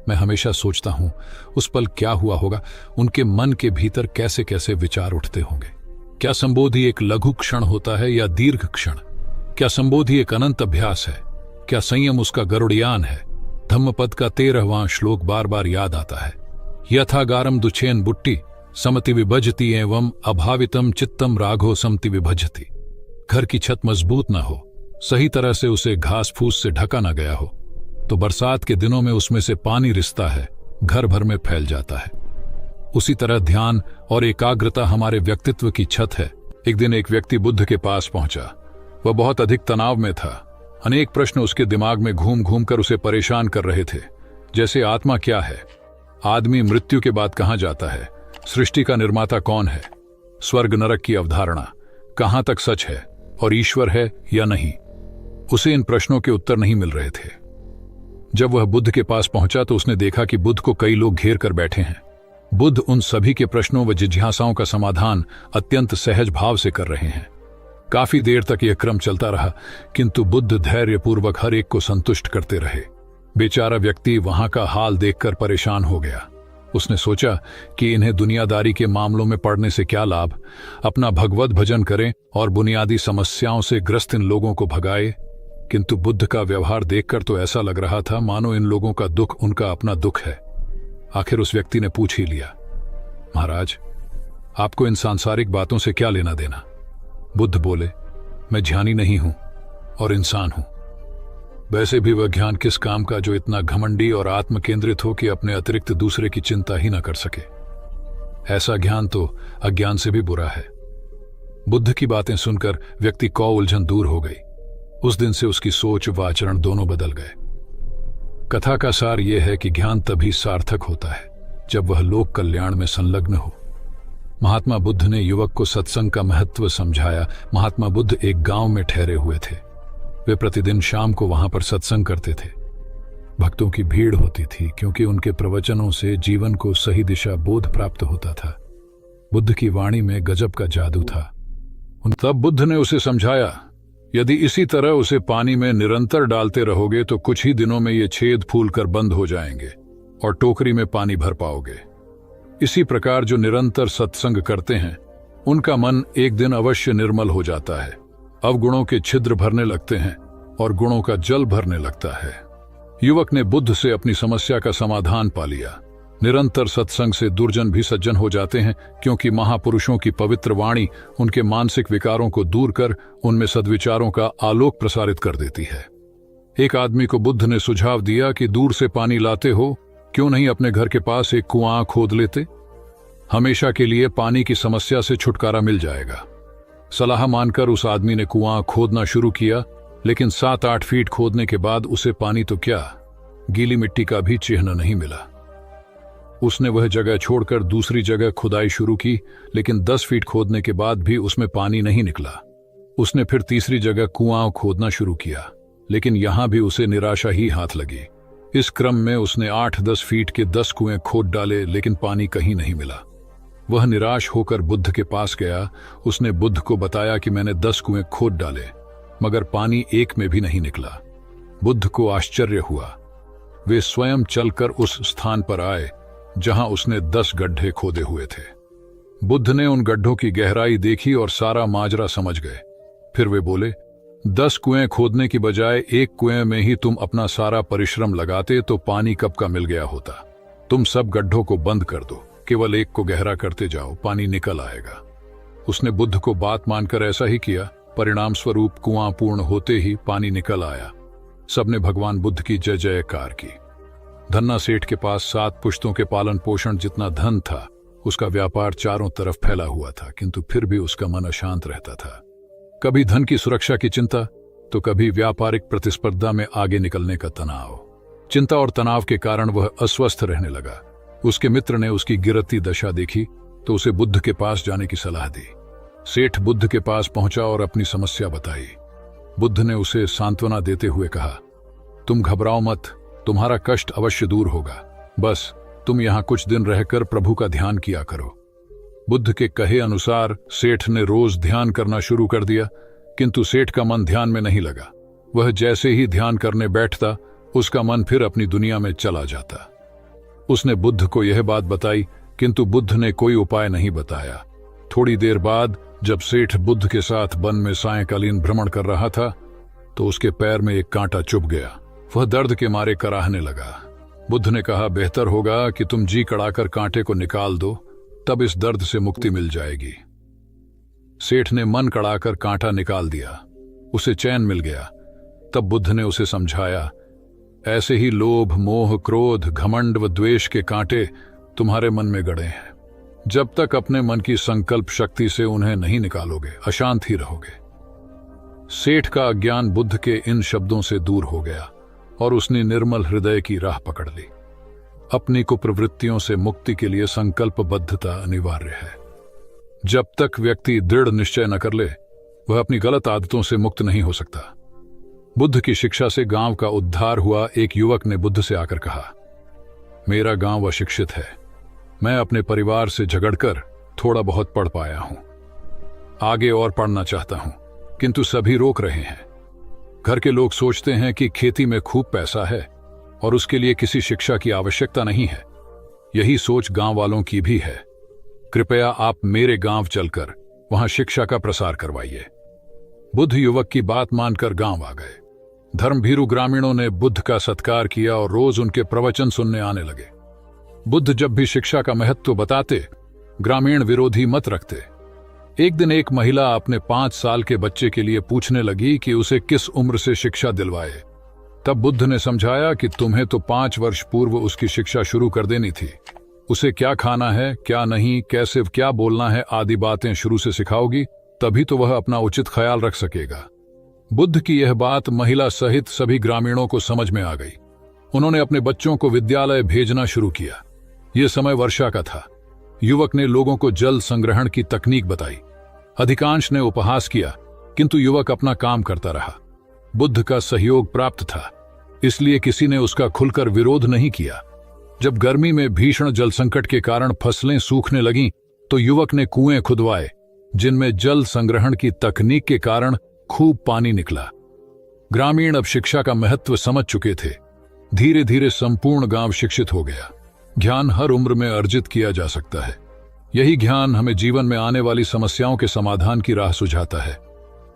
मैं हमेशा सोचता हूं, उस पल क्या हुआ होगा, उनके मन के भीतर कैसे कैसे विचार उठते होंगे। क्या संबोधि एक लघु क्षण होता है या दीर्घ क्षण? क्या संबोधि एक अनंत अभ्यास है? क्या संयम उसका गरुड़यान है? धम्मपद का 13वां श्लोक बार बार याद आता है। यथागारम दुछेन बुट्टी समति विभजति एवं अभावितम चित्तम राघो समति विभजति। घर की छत मजबूत ना हो, सही तरह से उसे घास फूस से ढका ना गया हो, तो बरसात के दिनों में उसमें से पानी रिसता है, घर भर में फैल जाता है। उसी तरह ध्यान और एकाग्रता हमारे व्यक्तित्व की छत है। एक दिन एक व्यक्ति बुद्ध के पास पहुंचा। वह बहुत अधिक तनाव में था। अनेक प्रश्न उसके दिमाग में घूम घूम कर उसे परेशान कर रहे थे, जैसे आत्मा क्या है, आदमी मृत्यु के बाद कहां जाता है, सृष्टि का निर्माता कौन है, स्वर्ग नरक की अवधारणा कहां तक सच है और ईश्वर है या नहीं। उसे इन प्रश्नों के उत्तर नहीं मिल रहे थे। जब वह बुद्ध के पास पहुंचा तो उसने देखा कि बुद्ध को कई लोग घेर कर बैठे हैं। बुद्ध उन सभी के प्रश्नों व जिज्ञासाओं का समाधान अत्यंत सहज भाव से कर रहे हैं। काफी देर तक यह क्रम चलता रहा, किंतु बुद्ध धैर्यपूर्वक हर एक को संतुष्ट करते रहे। बेचारा व्यक्ति वहां का हाल देखकर परेशान हो गया। उसने सोचा कि इन्हें दुनियादारी के मामलों में पड़ने से क्या लाभ, अपना भगवत भजन करें और बुनियादी समस्याओं से ग्रस्त इन लोगों को भगाए। किंतु बुद्ध का व्यवहार देखकर तो ऐसा लग रहा था मानो इन लोगों का दुख उनका अपना दुख है। आखिर उस व्यक्ति ने पूछ ही लिया, महाराज, आपको इन सांसारिक बातों से क्या लेना देना? बुद्ध बोले, मैं ज्ञानी नहीं हूं और इंसान हूं। वैसे भी वह ज्ञान किस काम का जो इतना घमंडी और आत्म केंद्रित हो कि अपने अतिरिक्त दूसरे की चिंता ही न कर सके। ऐसा ज्ञान तो अज्ञान से भी बुरा है। बुद्ध की बातें सुनकर व्यक्ति को उलझन दूर हो गई। उस दिन से उसकी सोच व आचरण दोनों बदल गए। कथा का सार यह है कि ज्ञान तभी सार्थक होता है जब वह लोक कल्याण में संलग्न हो। महात्मा बुद्ध ने युवक को सत्संग का महत्व समझाया। महात्मा बुद्ध एक गांव में ठहरे हुए थे। वे प्रतिदिन शाम को वहां पर सत्संग करते थे। भक्तों की भीड़ होती थी क्योंकि उनके प्रवचनों से जीवन को सही दिशा बोध प्राप्त होता था। बुद्ध की वाणी में गजब का जादू था। तब बुद्ध ने उसे समझाया, यदि इसी तरह उसे पानी में निरंतर डालते रहोगे तो कुछ ही दिनों में ये छेद फूल कर बंद हो जाएंगे और टोकरी में पानी भर पाओगे। इसी प्रकार जो निरंतर सत्संग करते हैं उनका मन एक दिन अवश्य निर्मल हो जाता है। अवगुणों के छिद्र भरने लगते हैं और गुणों का जल भरने लगता है। युवक ने बुद्ध से अपनी समस्या का समाधान पा लिया। निरंतर सत्संग से दुर्जन भी सज्जन हो जाते हैं, क्योंकि महापुरुषों की पवित्र वाणी उनके मानसिक विकारों को दूर कर उनमें सद्विचारों का आलोक प्रसारित कर देती है। एक आदमी को बुद्ध ने सुझाव दिया कि दूर से पानी लाते हो, क्यों नहीं अपने घर के पास एक कुआं खोद लेते? हमेशा के लिए पानी की समस्या से छुटकारा मिल जाएगा। सलाह मानकर उस आदमी ने कुआं खोदना शुरू किया, लेकिन 7-8 फीट खोदने के बाद उसे पानी तो क्या, गीली मिट्टी का भी चिन्ह नहीं मिला। उसने वह जगह छोड़कर दूसरी जगह खुदाई शुरू की, लेकिन 10 फीट खोदने के बाद भी उसमें पानी नहीं निकला। उसने फिर तीसरी जगह कुआं खोदना शुरू किया, लेकिन यहां भी उसे निराशा ही हाथ लगी। इस क्रम में उसने 8-10 फीट के 10 कुएं खोद डाले, लेकिन पानी कहीं नहीं मिला। वह निराश होकर बुद्ध के पास गया। उसने बुद्ध को बताया कि मैंने 10 कुएं खोद डाले, मगर पानी एक में भी नहीं निकला। बुद्ध को आश्चर्य हुआ। वे स्वयं चलकर उस स्थान पर आए जहां उसने 10 गड्ढे खोदे हुए थे। बुद्ध ने उन गड्ढों की गहराई देखी और सारा माजरा समझ गए। फिर वे बोले, 10 कुएं खोदने की बजाय एक कुएं में ही तुम अपना सारा परिश्रम लगाते तो पानी कब का मिल गया होता। तुम सब गड्ढों को बंद कर दो, केवल एक को गहरा करते जाओ, पानी निकल आएगा। उसने बुद्ध को बात मानकर ऐसा ही किया। परिणाम स्वरूप कुआं पूर्ण होते ही पानी निकल आया। सबने भगवान बुद्ध की जय जयकार की। धन्ना सेठ के पास 7 पुश्तों के पालन पोषण जितना धन था। उसका व्यापार चारों तरफ फैला हुआ था, किंतु फिर भी उसका मन अशांत रहता था। कभी धन की सुरक्षा की चिंता, तो कभी व्यापारिक प्रतिस्पर्धा में आगे निकलने का तनाव। चिंता और तनाव के कारण वह अस्वस्थ रहने लगा। उसके मित्र ने उसकी गिरती दशा देखी तो उसे बुद्ध के पास जाने की सलाह दी। सेठ बुद्ध के पास पहुंचा और अपनी समस्या बताई। बुद्ध ने उसे सांत्वना देते हुए कहा, तुम घबराओ मत, तुम्हारा कष्ट अवश्य दूर होगा। बस तुम यहां कुछ दिन रहकर प्रभु का ध्यान किया करो। बुद्ध के कहे अनुसार सेठ ने रोज ध्यान करना शुरू कर दिया, किंतु सेठ का मन ध्यान में नहीं लगा। वह जैसे ही ध्यान करने बैठता, उसका मन फिर अपनी दुनिया में चला जाता। उसने बुद्ध को यह बात बताई, किंतु बुद्ध ने कोई उपाय नहीं बताया। थोड़ी देर बाद जब सेठ बुद्ध के साथ वन में सायंकालीन भ्रमण कर रहा था, तो उसके पैर में एक कांटा चुभ गया। वह दर्द के मारे कराहने लगा। बुद्ध ने कहा, बेहतर होगा कि तुम जी कड़ाकर कांटे को निकाल दो, तब इस दर्द से मुक्ति मिल जाएगी। सेठ ने मन कड़ाकर कांटा निकाल दिया। उसे चैन मिल गया। तब बुद्ध ने उसे समझाया, ऐसे ही लोभ, मोह, क्रोध, घमंड व द्वेष के कांटे तुम्हारे मन में गड़े हैं। जब तक अपने मन की संकल्प शक्ति से उन्हें नहीं निकालोगे, अशांत ही रहोगे। सेठ का अज्ञान बुद्ध के इन शब्दों से दूर हो गया और उसने निर्मल हृदय की राह पकड़ ली। अपनी कुप्रवृत्तियों से मुक्ति के लिए संकल्पबद्धता अनिवार्य है। जब तक व्यक्ति दृढ़ निश्चय न कर ले, वह अपनी गलत आदतों से मुक्त नहीं हो सकता। बुद्ध की शिक्षा से गांव का उद्धार हुआ। एक युवक ने बुद्ध से आकर कहा, मेरा गांव अशिक्षित है। मैं अपने परिवार से झगड़कर थोड़ा बहुत पढ़ पाया हूं। आगे और पढ़ना चाहता हूं, किंतु सभी रोक रहे हैं। घर के लोग सोचते हैं कि खेती में खूब पैसा है और उसके लिए किसी शिक्षा की आवश्यकता नहीं है। यही सोच गांव वालों की भी है। कृपया आप मेरे गांव चलकर वहां शिक्षा का प्रसार करवाइए। बुद्ध युवक की बात मानकर गांव आ गए। धर्मभीरू ग्रामीणों ने बुद्ध का सत्कार किया और रोज उनके प्रवचन सुनने आने लगे। बुद्ध जब भी शिक्षा का महत्व बताते, ग्रामीण विरोधी मत रखते। एक दिन एक महिला अपने 5 साल के बच्चे के लिए पूछने लगी कि उसे किस उम्र से शिक्षा दिलवाए। तब बुद्ध ने समझाया कि तुम्हें तो 5 वर्ष पूर्व उसकी शिक्षा शुरू कर देनी थी। उसे क्या खाना है, क्या नहीं, कैसे क्या बोलना है आदि बातें शुरू से सिखाओगी, तभी तो वह अपना उचित ख्याल रख सकेगा। बुद्ध की यह बात महिला सहित सभी ग्रामीणों को समझ में आ गई। उन्होंने अपने बच्चों को विद्यालय भेजना शुरू किया। यह समय वर्षा का था। युवक ने लोगों को जल संग्रहण की तकनीक बताई। अधिकांश ने उपहास किया, किंतु युवक अपना काम करता रहा। बुद्ध का सहयोग प्राप्त था, इसलिए किसी ने उसका खुलकर विरोध नहीं किया। जब गर्मी में भीषण जल संकट के कारण फसलें सूखने लगीं, तो युवक ने कुएं खुदवाए, जिनमें जल संग्रहण की तकनीक के कारण खूब पानी निकला। ग्रामीण अब शिक्षा का महत्व समझ चुके थे। धीरे धीरे संपूर्ण गांव शिक्षित हो गया। ज्ञान हर उम्र में अर्जित किया जा सकता है। यही ज्ञान हमें जीवन में आने वाली समस्याओं के समाधान की राह सुझाता है।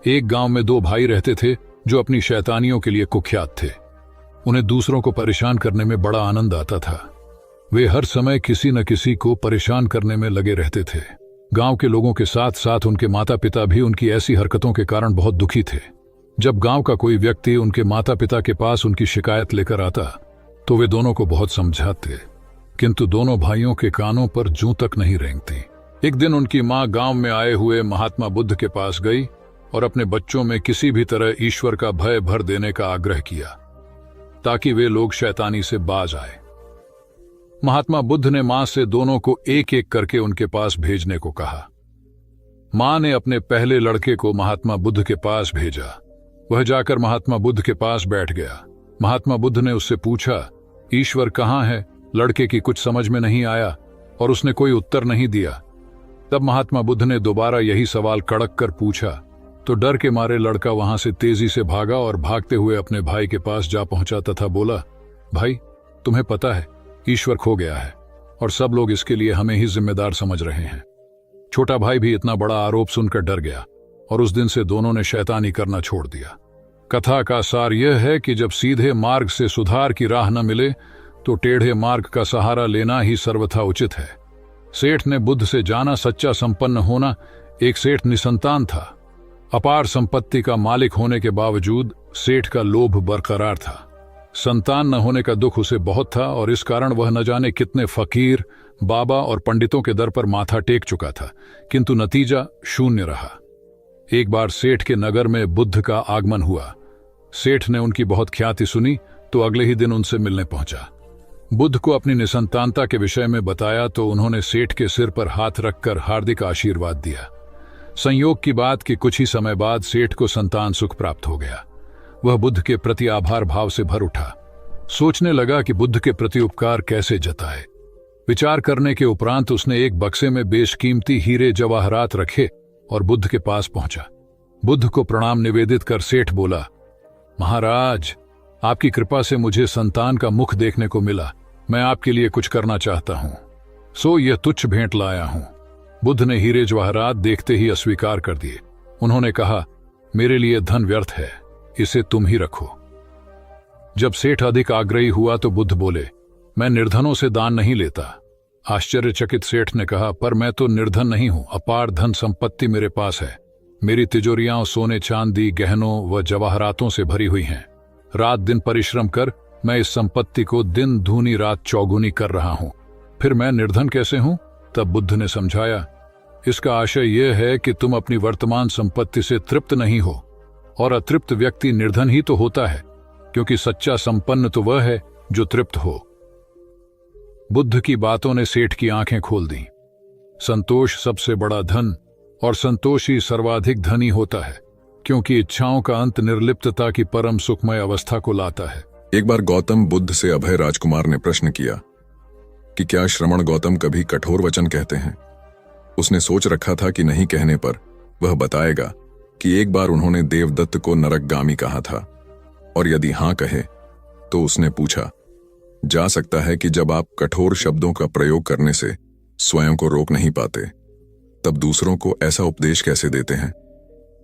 एक गांव में 2 भाई रहते थे जो अपनी शैतानियों के लिए कुख्यात थे। उन्हें दूसरों को परेशान करने में बड़ा आनंद आता था। वे हर समय किसी न किसी को परेशान करने में लगे रहते थे। गांव के लोगों के साथ साथ उनके माता पिता भी उनकी ऐसी हरकतों के कारण बहुत दुखी थे। जब गांव का कोई व्यक्ति उनके माता पिता के पास उनकी शिकायत लेकर आता, तो वे दोनों को बहुत समझाते, किंतु दोनों भाइयों के कानों पर जूं तक नहीं रेंगती। एक दिन उनकी मां गांव में आए हुए महात्मा बुद्ध के पास गई और अपने बच्चों में किसी भी तरह ईश्वर का भय भर देने का आग्रह किया, ताकि वे लोग शैतानी से बाज आए। महात्मा बुद्ध ने मां से दोनों को एक एक करके उनके पास भेजने को कहा। मां ने अपने पहले लड़के को महात्मा बुद्ध के पास भेजा। वह जाकर महात्मा बुद्ध के पास बैठ गया। महात्मा बुद्ध ने उससे पूछा, ईश्वर कहाँ है? लड़के की कुछ समझ में नहीं आया और उसने कोई उत्तर नहीं दिया। तब महात्मा बुद्ध ने दोबारा यही सवाल कड़क कर पूछा तो डर के मारे लड़का वहां से तेजी से भागा और भागते हुए अपने भाई के पास जा पहुंचा तथा बोला, भाई, तुम्हें पता है ईश्वर खो गया है और सब लोग इसके लिए हमें ही जिम्मेदार समझ रहे हैं। छोटा भाई भी इतना बड़ा आरोप सुनकर डर गया और उस दिन से दोनों ने शैतानी करना छोड़ दिया। कथा का सार यह है कि जब सीधे मार्ग से सुधार की राह न मिले तो टेढ़े मार्ग का सहारा लेना ही सर्वथा उचित है। सेठ ने बुद्ध से जाना सच्चा संपन्न होना। एक सेठ निसंतान था। अपार संपत्ति का मालिक होने के बावजूद सेठ का लोभ बरकरार था। संतान न होने का दुख उसे बहुत था और इस कारण वह न जाने कितने फकीर, बाबा और पंडितों के दर पर माथा टेक चुका था, किंतु नतीजा शून्य रहा। एक बार सेठ के नगर में बुद्ध का आगमन हुआ। सेठ ने उनकी बहुत ख्याति सुनी तो अगले ही दिन उनसे मिलने पहुंचा। बुद्ध को अपनी निसंतानता के विषय में बताया तो उन्होंने सेठ के सिर पर हाथ रखकर हार्दिक आशीर्वाद दिया। संयोग की बात कि कुछ ही समय बाद सेठ को संतान सुख प्राप्त हो गया। वह बुद्ध के प्रति आभार भाव से भर उठा। सोचने लगा कि बुद्ध के प्रति उपकार कैसे जताए। विचार करने के उपरांत उसने एक बक्से में बेशकीमती हीरे जवाहरात रखे और बुद्ध के पास पहुंचा। बुद्ध को प्रणाम निवेदित कर सेठ बोला, महाराज, आपकी कृपा से मुझे संतान का मुख देखने को मिला। मैं आपके लिए कुछ करना चाहता हूं, सो यह तुच्छ भेंट लाया हूं। बुद्ध ने हीरे जवाहरात देखते ही अस्वीकार कर दिए। उन्होंने कहा, मेरे लिए धन व्यर्थ है, इसे तुम ही रखो। जब सेठ अधिक आग्रही हुआ तो बुद्ध बोले, मैं निर्धनों से दान नहीं लेता। आश्चर्यचकित सेठ ने कहा, पर मैं तो निर्धन नहीं हूं, अपार धन संपत्ति मेरे पास है। मेरी तिजोरियां सोने चांदी गहनों व जवाहरातों से भरी हुई हैं। रात दिन परिश्रम कर मैं इस संपत्ति को दिन दूनी रात चौगुनी कर रहा हूं, फिर मैं निर्धन कैसे हूं? तब बुद्ध ने समझाया, इसका आशय यह है कि तुम अपनी वर्तमान संपत्ति से तृप्त नहीं हो, और अतृप्त व्यक्ति निर्धन ही तो होता है, क्योंकि सच्चा संपन्न तो वह है जो तृप्त हो। बुद्ध की बातों ने सेठ की आंखें खोल दी। संतोष सबसे बड़ा धन और संतोषी सर्वाधिक धनी होता है, क्योंकि इच्छाओं का अंत निर्लिप्तता की परम सुखमय अवस्था को लाता है। एक बार गौतम बुद्ध से अभय राजकुमार ने प्रश्न किया कि क्या श्रमण गौतम कभी कठोर वचन कहते हैं। उसने सोच रखा था कि नहीं कहने पर वह बताएगा कि एक बार उन्होंने देवदत्त को नरकगामी कहा था, और यदि हां कहे तो उसने पूछा, जा सकता है कि जब आप कठोर शब्दों का प्रयोग करने से स्वयं को रोक नहीं पाते, तब दूसरों को ऐसा उपदेश कैसे देते हैं।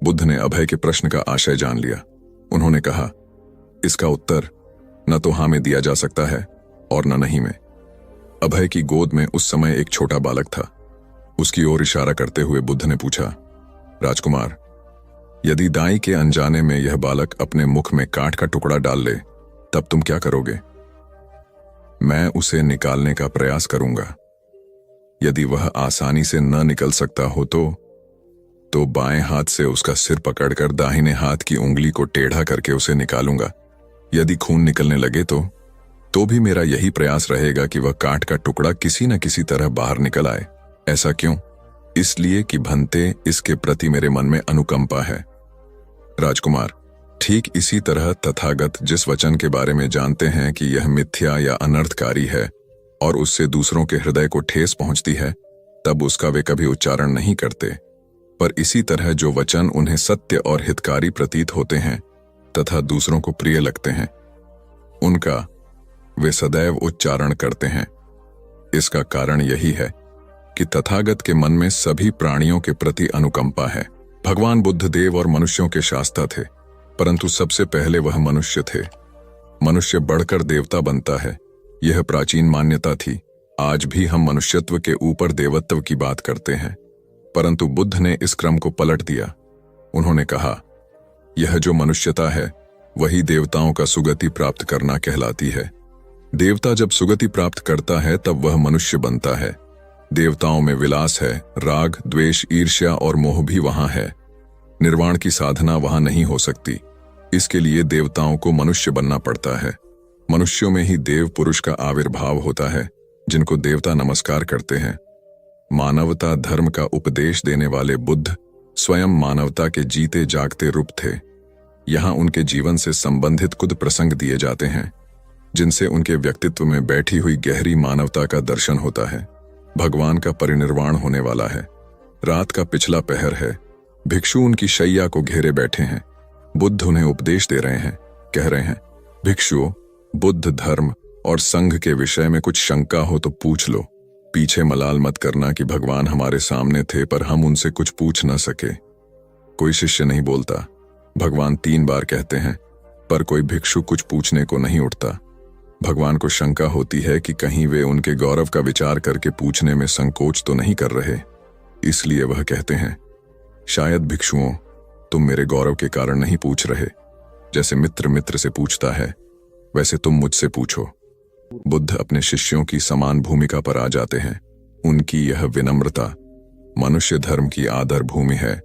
बुद्ध ने अभय के प्रश्न का आशय जान लिया। उन्होंने कहा, इसका उत्तर न तो हां में दिया जा सकता है और न नहीं में। अभय की गोद में उस समय एक छोटा बालक था। उसकी ओर इशारा करते हुए बुद्ध ने पूछा, राजकुमार, यदि दाई के अनजाने में यह बालक अपने मुख में काठ का टुकड़ा डाल ले, तब तुम क्या करोगे। मैं उसे निकालने का प्रयास करूंगा। यदि वह आसानी से न निकल सकता हो तो बाएं हाथ से उसका सिर पकड़कर दाहिने हाथ की उंगली को टेढ़ा करके उसे निकालूंगा। यदि खून निकलने लगे तो भी मेरा यही प्रयास रहेगा कि वह काठ का टुकड़ा किसी न किसी तरह बाहर निकल आए। ऐसा क्यों? इसलिए कि भंते इसके प्रति मेरे मन में अनुकंपा है। राजकुमार, ठीक इसी तरह तथागत जिस वचन के बारे में जानते हैं कि यह मिथ्या या अनर्थकारी है और उससे दूसरों के हृदय को ठेस पहुंचती है, तब उसका वे कभी उच्चारण नहीं करते। पर इसी तरह जो वचन उन्हें सत्य और हितकारी प्रतीत होते हैं तथा दूसरों को प्रिय लगते हैं, उनका वे सदैव उच्चारण करते हैं। इसका कारण यही है कि तथागत के मन में सभी प्राणियों के प्रति अनुकंपा है। भगवान बुद्ध देव और मनुष्यों के शास्ता थे, परंतु सबसे पहले वह मनुष्य थे। मनुष्य बढ़कर देवता बनता है, यह प्राचीन मान्यता थी। आज भी हम मनुष्यत्व के ऊपर देवत्व की बात करते हैं, परंतु बुद्ध ने इस क्रम को पलट दिया। उन्होंने कहा, यह जो मनुष्यता है वही देवताओं का सुगति प्राप्त करना कहलाती है। देवता जब सुगति प्राप्त करता है तब वह मनुष्य बनता है। देवताओं में विलास है, राग, द्वेष, ईर्ष्या और मोह भी वहां है। निर्वाण की साधना वहां नहीं हो सकती। इसके लिए देवताओं को मनुष्य बनना पड़ता है। मनुष्यों में ही देव पुरुष का आविर्भाव होता है, जिनको देवता नमस्कार करते हैं। मानवता धर्म का उपदेश देने वाले बुद्ध स्वयं मानवता के जीते जागते रूप थे। यहाँ उनके जीवन से संबंधित कुछ प्रसंग दिए जाते हैं, जिनसे उनके व्यक्तित्व में बैठी हुई गहरी मानवता का दर्शन होता है। भगवान का परिनिर्वाण होने वाला है। रात का पिछला पहर है। भिक्षु उनकी शैया को घेरे बैठे हैं। बुद्ध उन्हें उपदेश दे रहे हैं। कह रहे हैं, भिक्षुओं, बुद्ध धर्म और संघ के विषय में कुछ शंका हो तो पूछ लो। पीछे मलाल मत करना कि भगवान हमारे सामने थे पर हम उनसे कुछ पूछ न सके। कोई शिष्य नहीं बोलता। भगवान 3 बार कहते हैं, पर कोई भिक्षु कुछ पूछने को नहीं उठता। भगवान को शंका होती है कि कहीं वे उनके गौरव का विचार करके पूछने में संकोच तो नहीं कर रहे। इसलिए वह कहते हैं, शायद भिक्षुओं, तुम मेरे गौरव के कारण नहीं पूछ रहे। जैसे मित्र मित्र से पूछता है, वैसे तुम मुझसे पूछो। बुद्ध अपने शिष्यों की समान भूमिका पर आ जाते हैं। उनकी यह विनम्रता मनुष्य धर्म की आदर भूमि है।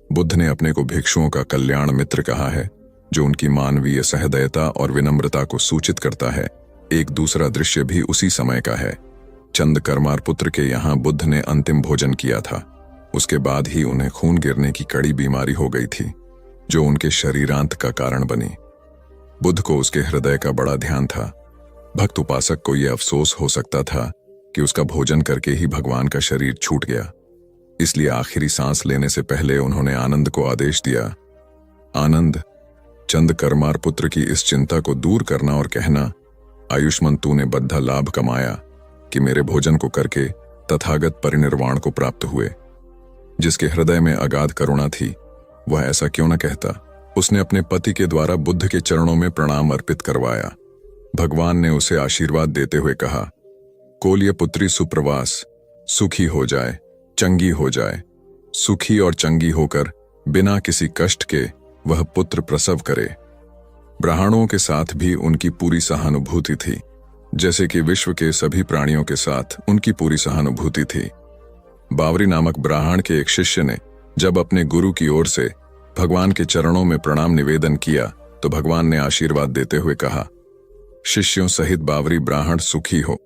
बुद्ध ने अपने को भिक्षुओं का कल्याण मित्र कहा है, जो उनकी मानवीय सहृदयता और विनम्रता को सूचित करता है। एक दूसरा दृश्य भी उसी समय का है। चंद करमार पुत्र के यहाँ बुद्ध ने अंतिम भोजन किया था। उसके बाद ही उन्हें खून गिरने की कड़ी बीमारी हो गई थी, जो उनके शरीरांत का कारण बनी। बुद्ध को उसके हृदय का बड़ा ध्यान था। भक्त उपासक को यह अफसोस हो सकता था कि उसका भोजन करके ही भगवान का शरीर छूट गया। इसलिए आखिरी सांस लेने से पहले उन्होंने आनंद को आदेश दिया, आनंद, चंद करमार पुत्र की इस चिंता को दूर करना और कहना, आयुष्मान तूने बद्धा लाभ कमाया कि मेरे भोजन को करके तथागत परिनिर्वाण को प्राप्त हुए। जिसके हृदय में अगाध करुणा थी, वह ऐसा क्यों न कहता। उसने अपने पति के द्वारा बुद्ध के चरणों में प्रणाम अर्पित करवाया। भगवान ने उसे आशीर्वाद देते हुए कहा, कोल्य पुत्री सुप्रवास, सुखी हो जाए, चंगी हो जाए। सुखी और चंगी होकर बिना किसी कष्ट के वह पुत्र प्रसव करे। ब्राह्मणों के साथ भी उनकी पूरी सहानुभूति थी, जैसे कि विश्व के सभी प्राणियों के साथ उनकी पूरी सहानुभूति थी। बावरी नामक ब्राह्मण के एक शिष्य ने जब अपने गुरु की ओर से भगवान के चरणों में प्रणाम निवेदन किया तो भगवान ने आशीर्वाद देते हुए कहा, शिष्यों सहित बावरी ब्राह्मण सुखी हो।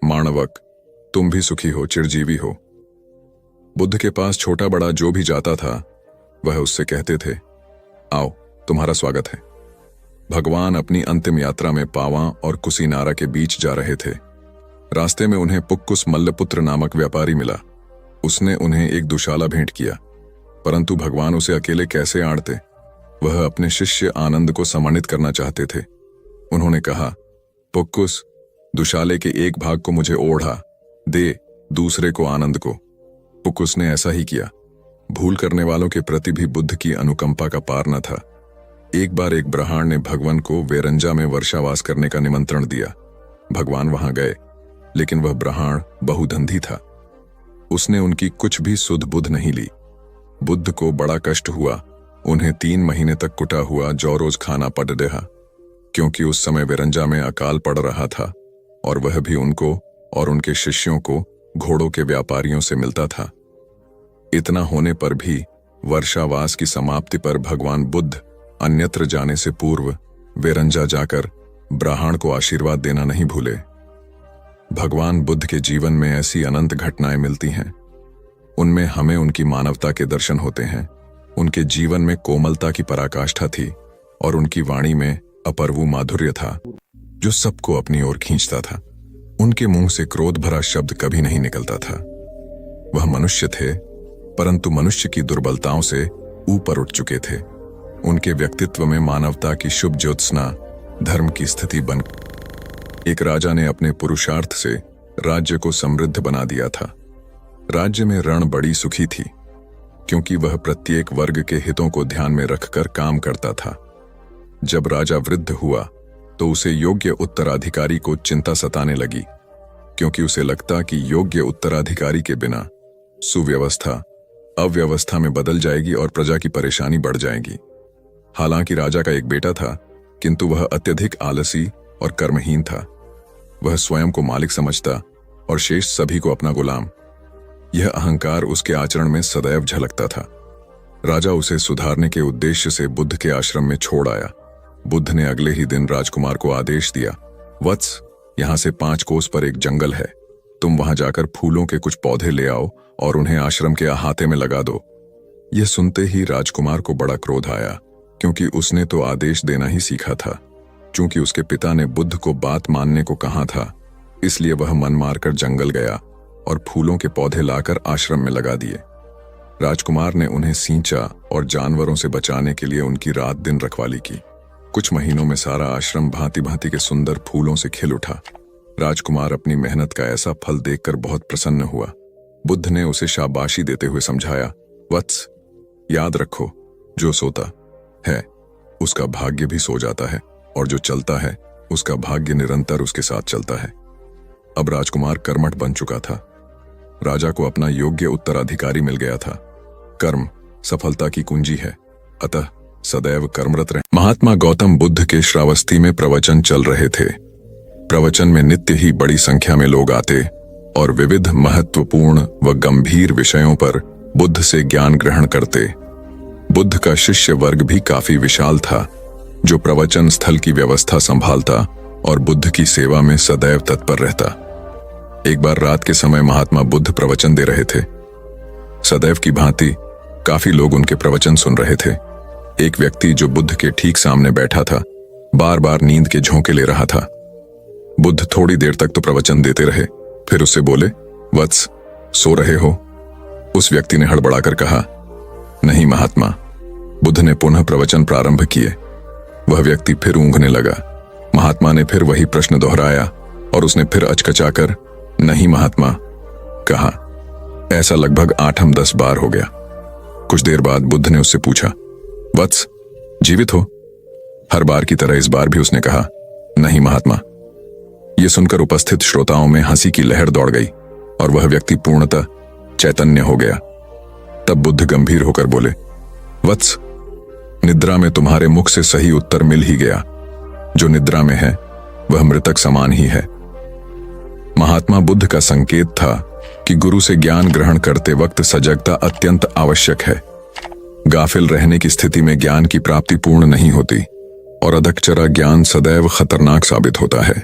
माणवक, तुम भी सुखी हो, चिरजीवी हो। बुद्ध के पास छोटा बड़ा जो भी जाता था, वह उससे कहते थे, आओ, तुम्हारा स्वागत है। भगवान अपनी अंतिम यात्रा में पावा और कुसीनारा के बीच जा रहे थे। रास्ते में उन्हें पुक्कुस मल्लपुत्र नामक व्यापारी मिला। उसने उन्हें एक दुशाला भेंट किया, परंतु भगवान उसे अकेले कैसे आड़ते। वह अपने शिष्य आनंद को सम्मानित करना चाहते थे। उन्होंने कहा, पुक्कुस, दुशाले के एक भाग को मुझे ओढ़ा दे, दूसरे को आनंद को। पुक्कुस ने ऐसा ही किया। भूल करने वालों के प्रति भी बुद्ध की अनुकंपा का पार न था। एक बार एक ब्राह्मण ने भगवान को वेरंजा में वर्षावास करने का निमंत्रण दिया। भगवान वहां गए, लेकिन वह ब्राह्मण बहुधंधी था। उसने उनकी कुछ भी सुध बुध नहीं ली। बुद्ध को बड़ा कष्ट हुआ। उन्हें 3 महीने तक कुटा हुआ जौ रोज खाना पड़ रहा, क्योंकि उस समय वेरंजा में अकाल पड़ रहा था और वह भी उनको और उनके शिष्यों को घोड़ों के व्यापारियों से मिलता था। इतना होने पर भी वर्षावास की समाप्ति पर भगवान बुद्ध अन्यत्र जाने से पूर्व वेरंजा जाकर ब्राह्मण को आशीर्वाद देना नहीं भूले। भगवान बुद्ध के जीवन में ऐसी अनंत घटनाएं मिलती हैं। उनमें हमें उनकी मानवता के दर्शन होते हैं। उनके जीवन में कोमलता की पराकाष्ठा थी और उनकी वाणी में अपर्वु माधुर्य था, जो सबको अपनी ओर खींचता था। उनके मुंह से क्रोध भरा शब्द कभी नहीं निकलता था। वह मनुष्य थे, परंतु मनुष्य की दुर्बलताओं से ऊपर उठ चुके थे। उनके व्यक्तित्व में मानवता की शुभ ज्योत्सना धर्म की स्थिति बन। एक राजा ने अपने पुरुषार्थ से राज्य को समृद्ध बना दिया था। राज्य में रण बड़ी सुखी थी, क्योंकि वह प्रत्येक वर्ग के हितों को ध्यान में रखकर काम करता था। जब राजा वृद्ध हुआ तो उसे योग्य उत्तराधिकारी को चिंता सताने लगी, क्योंकि उसे लगता कि योग्य उत्तराधिकारी के बिना सुव्यवस्था अव्यवस्था में बदल जाएगी और प्रजा की परेशानी बढ़ जाएगी। हालांकि राजा का एक बेटा था, किंतु वह अत्यधिक आलसी और कर्महीन था। वह स्वयं को मालिक समझता और शेष सभी को अपना गुलाम। यह अहंकार उसके आचरण में सदैव झलकता था। राजा उसे सुधारने के उद्देश्य से बुद्ध के आश्रम में छोड़ आया। बुद्ध ने अगले ही दिन राजकुमार को आदेश दिया, वत्स, यहां से 5 कोस पर एक जंगल है। तुम वहां जाकर फूलों के कुछ पौधे ले आओ और उन्हें आश्रम के अहाते में लगा दो। यह सुनते ही राजकुमार को बड़ा क्रोध आया, क्योंकि उसने तो आदेश देना ही सीखा था। चूंकि उसके पिता ने बुद्ध को बात मानने को कहा था, इसलिए वह मन मारकर जंगल गया और फूलों के पौधे लाकर आश्रम में लगा दिए। राजकुमार ने उन्हें सींचा और जानवरों से बचाने के लिए उनकी रात दिन रखवाली की। कुछ महीनों में सारा आश्रम भांति भांति के सुंदर फूलों से खिल उठा। राजकुमार अपनी मेहनत का ऐसा फल देखकर बहुत प्रसन्न हुआ। बुद्ध ने उसे शाबाशी देते हुए समझाया, वत्स, याद रखो, जो सोता है उसका भाग्य भी सो जाता है, और जो चलता है उसका भाग्य निरंतर उसके साथ चलता है। अब राजकुमार कर्मठ बन चुका था। राजा को अपना योग्य उत्तराधिकारी मिल गया था। कर्म सफलता की कुंजी है, अतः सदैव कर्मरत रहे। महात्मा गौतम बुद्ध के श्रावस्ती में प्रवचन चल रहे थे। प्रवचन में नित्य ही बड़ी संख्या में लोग आते और विविध महत्वपूर्ण व गंभीर विषयों पर बुद्ध से ज्ञान ग्रहण करते। बुद्ध का शिष्य वर्ग भी काफी विशाल था, जो प्रवचन स्थल की व्यवस्था संभालता और बुद्ध की सेवा में सदैव तत्पर रहता। एक बार रात के समय महात्मा बुद्ध प्रवचन दे रहे थे। सदैव की भांति काफी लोग उनके प्रवचन सुन रहे थे। एक व्यक्ति जो बुद्ध के ठीक सामने बैठा था, बार बार नींद के झोंके ले रहा था। बुद्ध थोड़ी देर तक तो प्रवचन देते रहे, फिर उससे बोले, वत्स, सो रहे हो? उस व्यक्ति ने हड़बड़ाकर कहा, नहीं महात्मा। बुद्ध ने पुनः प्रवचन प्रारंभ किए। वह व्यक्ति फिर ऊँघने लगा। महात्मा ने फिर वही प्रश्न दोहराया और उसने फिर अचकचाकर नहीं महात्मा कहा। ऐसा लगभग 8-10 बार हो गया। कुछ देर बाद बुद्ध ने उससे पूछा, वत्स, जीवित हो? हर बार की तरह इस बार भी उसने कहा, नहीं महात्मा। यह सुनकर उपस्थित श्रोताओं में हंसी की लहर दौड़ गई और वह व्यक्ति पूर्णतः चैतन्य हो गया। तब बुद्ध गंभीर होकर बोले, वत्स, निद्रा में तुम्हारे मुख से सही उत्तर मिल ही गया। जो निद्रा में है वह मृतक समान ही है। महात्मा बुद्ध का संकेत था कि गुरु से ज्ञान ग्रहण करते वक्त सजगता अत्यंत आवश्यक है। गाफिल रहने की स्थिति में ज्ञान की प्राप्ति पूर्ण नहीं होती और अधकचरा ज्ञान सदैव खतरनाक साबित होता है।